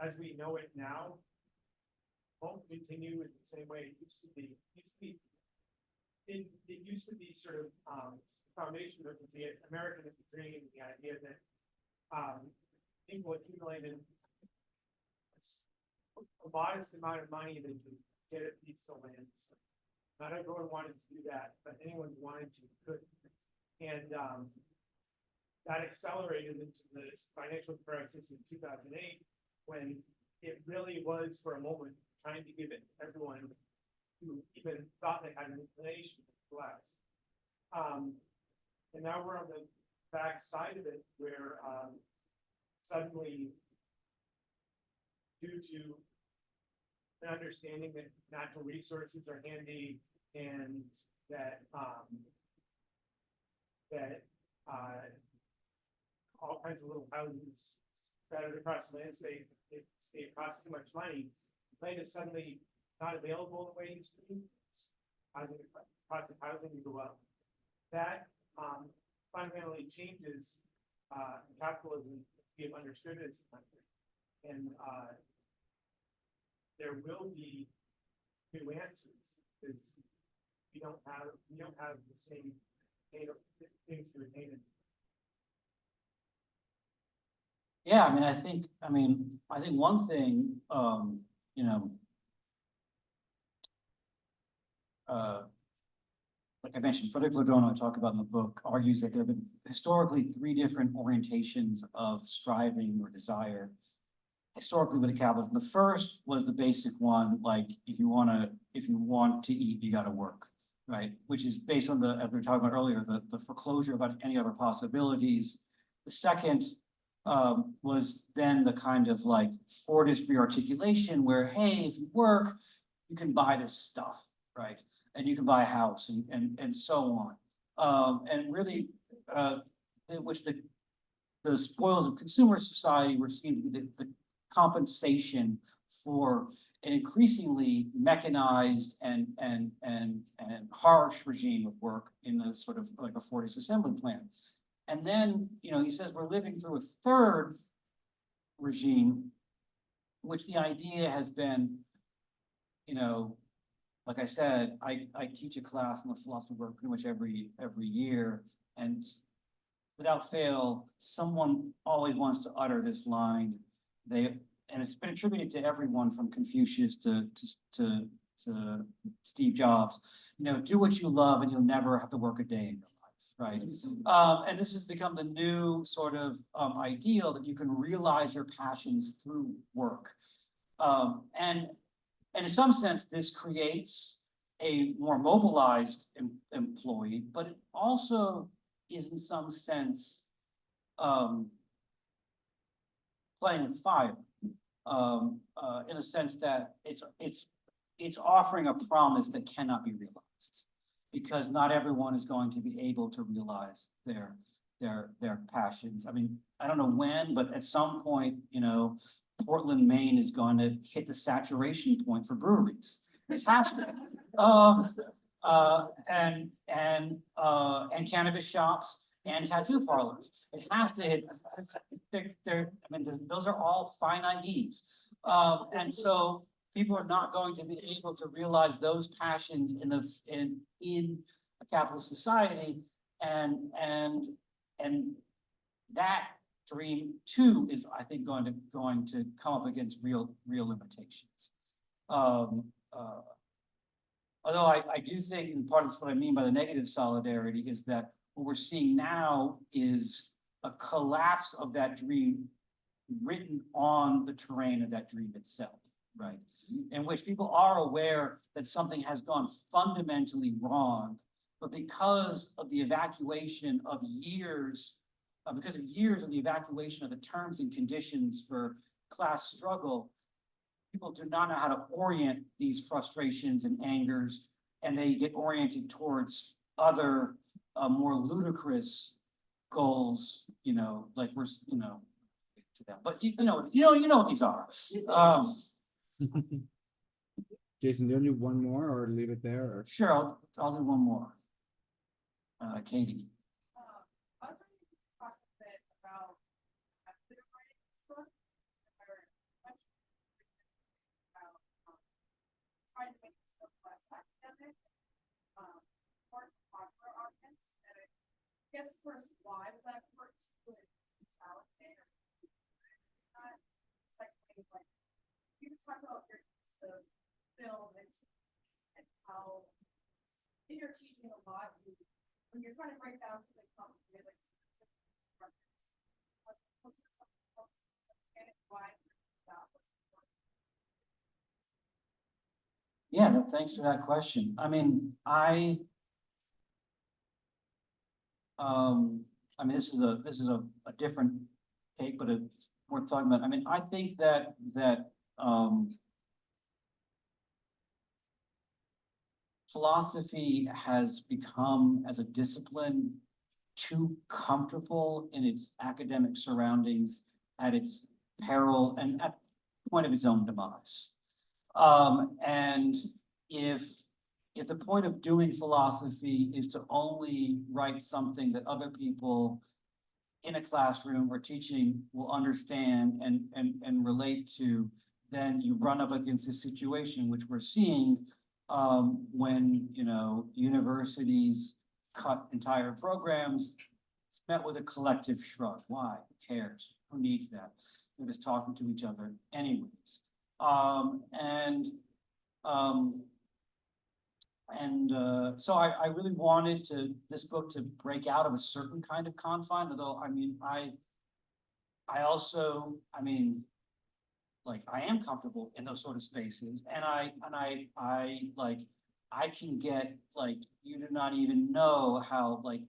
as we know it now, won't continue in the same way it used to be. It used to be sort of foundation of the American dream, the idea that people accumulated a modest amount of money that could get a piece of land. Not everyone wanted to do that, but anyone who wanted to could. And that accelerated into the financial crisis in 2008, when it really was, for a moment, trying to give it to everyone who even thought they had an inclination to collapse. And now we're on the back side of it, where suddenly, due to an understanding that natural resources are handy and that all kinds of little houses scattered across the landscape, it costs too much money. Land is suddenly not available the way it used to be. Housing, cost of housing will go up. That, fundamentally changes, capitalism, we have understood it as a country. And, there will be new answers, because we don't have the same things to retain it. Yeah, I mean, I think one thing, you know, like I mentioned, Frederick Lodron, I talk about in the book, argues that there have been historically 3 different orientations of striving or desire historically with the capitalism. The first was the basic one, like if you want to eat, you got to work, right? Which is based on as we were talking about earlier, the foreclosure about any other possibilities. The second was then the kind of like Fordist rearticulation where, hey, if you work, you can buy this stuff, right? And you can buy a house and so on. And really, which the spoils of consumer society were seen to be the compensation for an increasingly mechanized and harsh regime of work in the sort of like a Fordist assembly plant. And then, you know, he says we're living through a third regime, which the idea has been, you know, like I said, I teach a class in the philosophy of work pretty much every year, and without fail, someone always wants to utter this line. And it's been attributed to everyone from Confucius to Steve Jobs. You know, do what you love, and you'll never have to work a day in your life, right? And this has become the new sort of ideal that you can realize your passions through work. And in some sense, this creates a more mobilized employee, but it also is in some sense playing with fire, in a sense that it's offering a promise that cannot be realized, because not everyone is going to be able to realize their passions. I mean, I don't know when, but at some point, you know, Portland, Maine is going to hit the saturation point for breweries. It has to. And cannabis shops and tattoo parlors. It has to hit. I mean, those are all finite needs. And so people are not going to be able to realize those passions in a capitalist society, and that dream too is, I think, going to come up against real limitations. Although I do think, and part of what I mean by the negative solidarity is that what we're seeing now is a collapse of that dream written on the terrain of that dream itself, right? In which people are aware that something has gone fundamentally wrong, but because of the evacuation of years, of the evacuation of the terms and conditions for class struggle, people do not know how to orient these frustrations and angers, and they get oriented towards other more ludicrous goals, you know, like we're, you know, to that. But you know what these are. Jason, do you do one more or leave it there? Or? Sure, I'll do one more. Katie. I was wondering if you could talk a bit about the writing this book, or about trying to make this book less academic, for the popular audience. And I guess first, why was that important to challenging? Secondly, like you could talk about your use of film and how in your teaching a lot, when you're trying to break down something complicated, like Yeah, no, thanks for that question. I mean, I mean, this is a different take, but it's worth talking about. I mean, I think that philosophy has become, as a discipline, too comfortable in its academic surroundings at its peril and at the point of its own demise. And if the point of doing philosophy is to only write something that other people in a classroom or teaching will understand and relate to, then you run up against a situation which we're seeing when, you know, universities cut entire programs. It's met with a collective shrug. Why? Who cares? Who needs that? They're just talking to each other anyways. So I really wanted this book to break out of a certain kind of confine, although, I mean, I also, I mean, like, I am comfortable in those sort of spaces, and I like, I can get, like, you do not even know how, like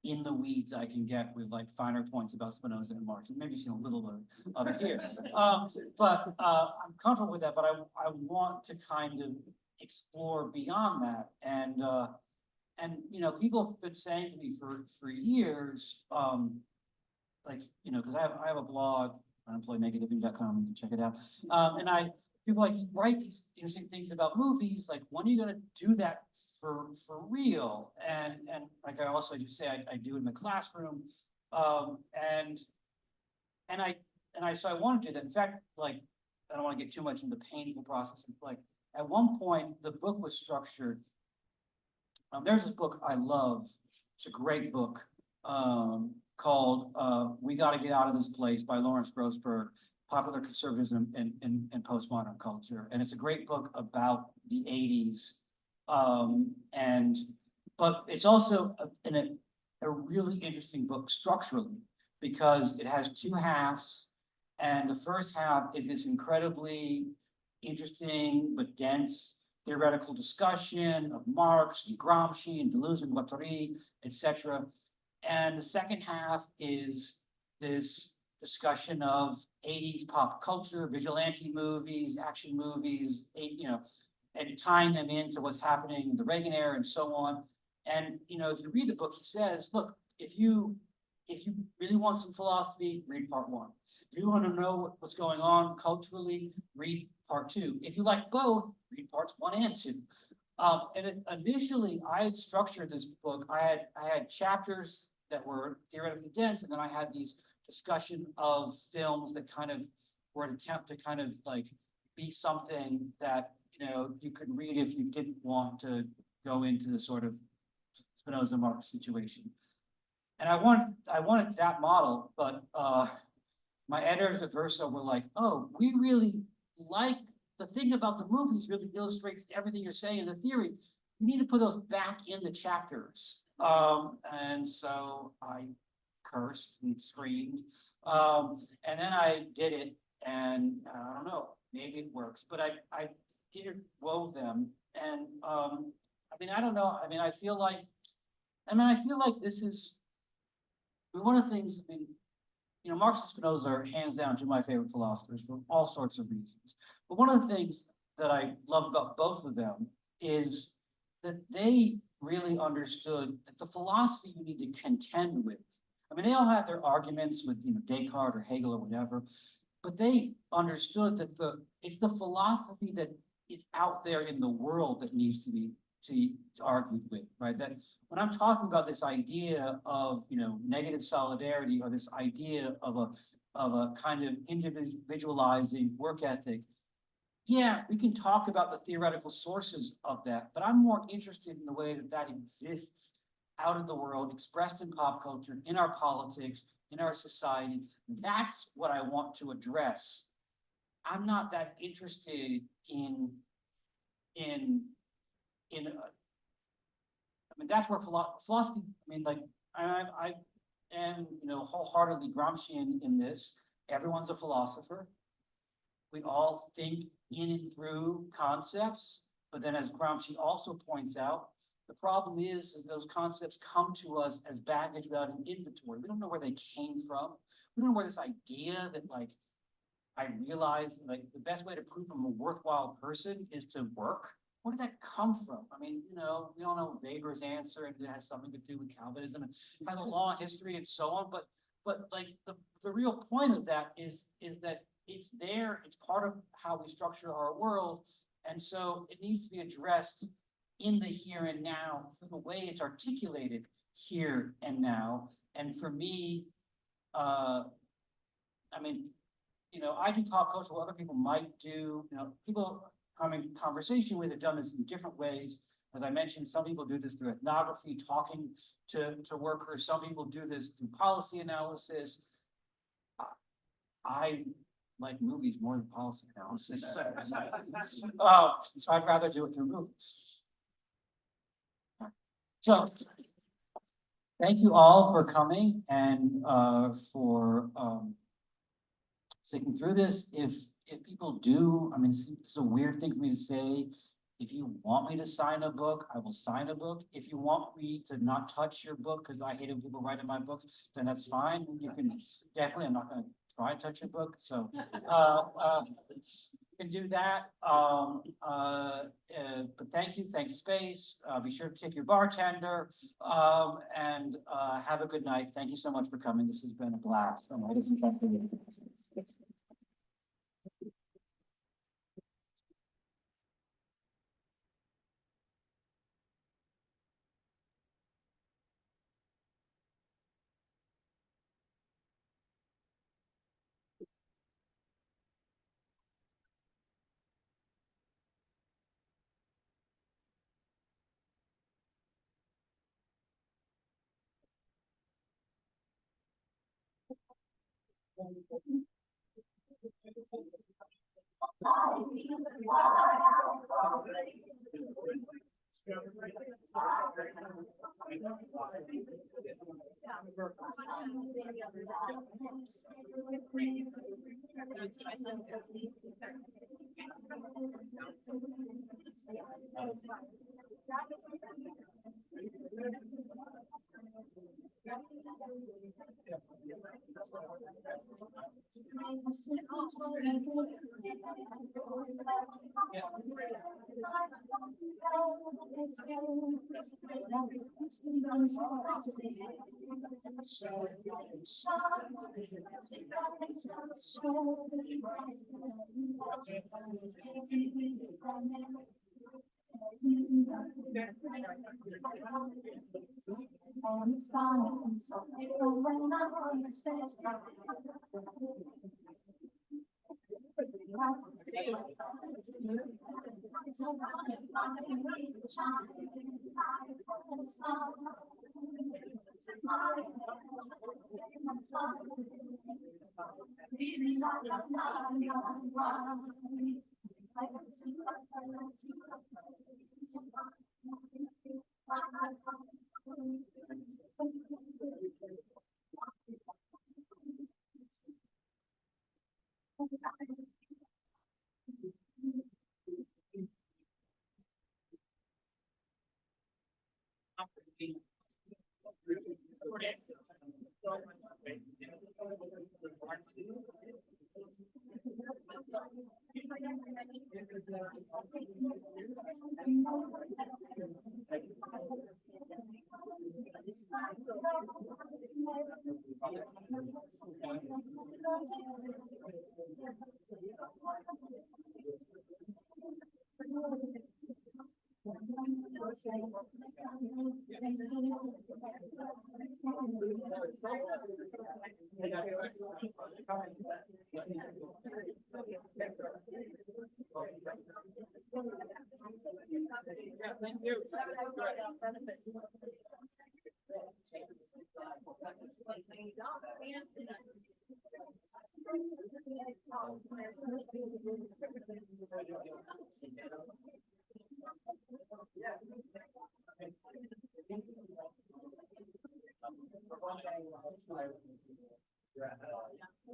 in the weeds I can get with, like, finer points about Spinoza and Marx. You've maybe seen a little bit of it here. But I'm comfortable with that, but I want to kind of explore beyond that. And you know, people have been saying to me for years, like, you know, because I have a blog, unemployednegativity.com, you can check it out. And people like write these interesting things about movies, like, when are you gonna do that for real? And like I also do say, I do in the classroom. So I want to do that. In fact, like, I don't want to get too much into the painful process. Like, at one point, the book was structured. There's this book I love. It's a great book called We Gotta Get Out of This Place by Lawrence Grossberg, Popular Conservatism and Postmodern Culture. And it's a great book about the 80s. But it's also a really interesting book structurally, because it has two halves. And the first half is this incredibly interesting but dense theoretical discussion of Marx and Gramsci and Deleuze and Guattari, etc. And the second half is this discussion of 80s pop culture, vigilante movies, action movies, you know, and tying them into what's happening in the Reagan era and so on. And, you know, if you read the book, he says, look, if you really want some philosophy, read part 1. If you want to know what's going on culturally, read part 2. If you like both, read parts 1 and 2. Initially, I had structured this book. I had chapters that were theoretically dense, and then I had these discussion of films that kind of were an attempt to kind of like be something that, you know, you could read if you didn't want to go into the sort of Spinoza Marx situation. And I wanted that model, but my editors at Verso were like, oh, we really like the thing about the movies really illustrates everything you're saying in the theory. You need to put those back in the chapters. And so I cursed and screamed. And then I did it, and I don't know, maybe it works, but I interwove them. And I mean, I don't know. I mean, I feel like this is one of the things. I mean, you know, Marx and Spinoza are hands down two of my favorite philosophers for all sorts of reasons. But one of the things that I love about both of them is that they really understood that the philosophy you need to contend with. I mean, they all had their arguments with, you know, Descartes or Hegel or whatever, but they understood that it's the philosophy that is out there in the world that needs to be argued with, right? That when I'm talking about this idea of, you know, negative solidarity, or this idea of a kind of individualizing work ethic, yeah, we can talk about the theoretical sources of that, but I'm more interested in the way that that exists out in the world, expressed in pop culture, in our politics, in our society. That's what I want to address. I'm not that interested in I mean, that's where philosophy, I mean, like, I am, you know, wholeheartedly Gramscian in this. Everyone's a philosopher. We all think in and through concepts, but then, as Gramsci also points out, the problem is those concepts come to us as baggage without an inventory. We don't know where they came from. We don't know where this idea that, like, I realized, like, the best way to prove I'm a worthwhile person is to work. where did that come from? I mean, you know, we all know Weber's answer, and it has something to do with Calvinism, and has a long history and so on, but like, the real point of that is that it's there, it's part of how we structure our world, and so it needs to be addressed in the here and now, through the way it's articulated here and now. And for me, I mean, you know, I do pop culture, what other people might do, you know, people I'm in conversation with have done this in different ways. As I mentioned, some people do this through ethnography, talking to workers. Some people do this through policy analysis. I like movies more than policy analysis. So I'd rather do it through movies. So thank you all for coming and for sticking through this. If people do, I mean, it's a weird thing for me to say. If you want me to sign a book, I will sign a book. If you want me to not touch your book because I hate when people write in my books, then that's fine. You can definitely, I'm not going to try to touch your book. So you can do that. But thank you. Thanks, Space. Be sure to tip your bartender, and have a good night. Thank you so much for coming. This has been a blast. Ladies and gentlemen.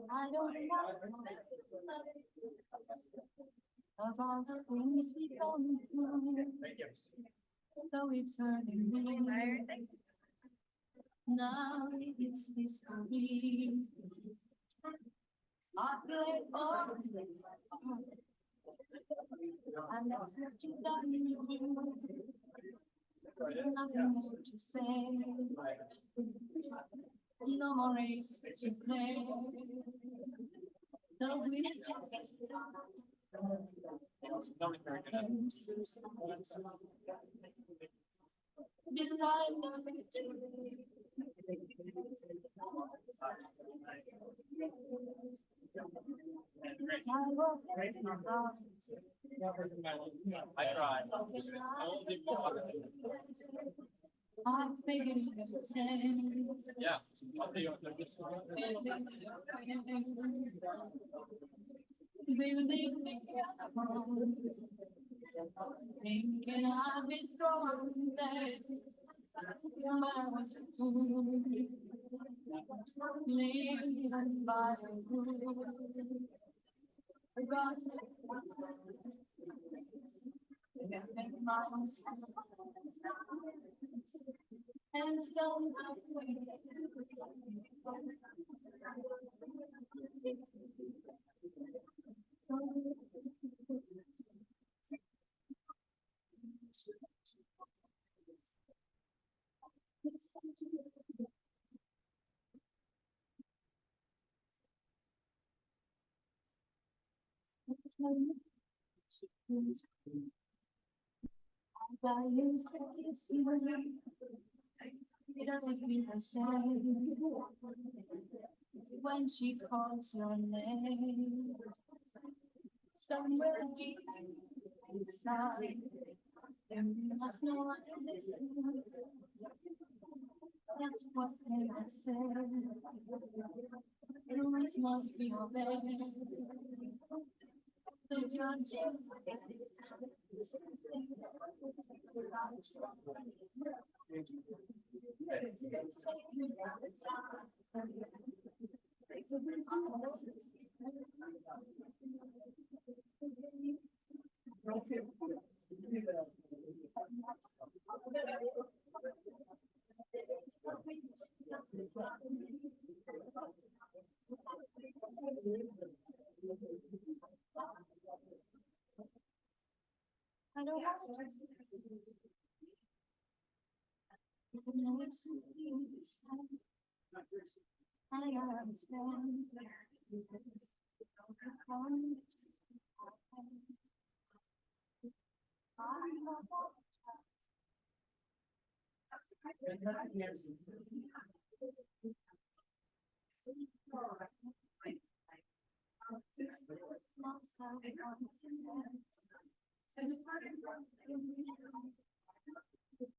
I don't know of all the things we've gone through. Though it's hurting me. Now it's history. I play on and that's what you done. Nothing more to say. No more race to play. No winner takes it all. Beside I tried. I figured you could say. Yeah. I'll tell you what, Thinking I'd be strong today, but I was fooled. Living by the rules. God's and so I used to kiss you. It doesn't feel the same when she calls your name. Somewhere deep inside, you must know I miss you. That's what can I say? Rules must be obeyed. The judge I don't want to. It's I understand.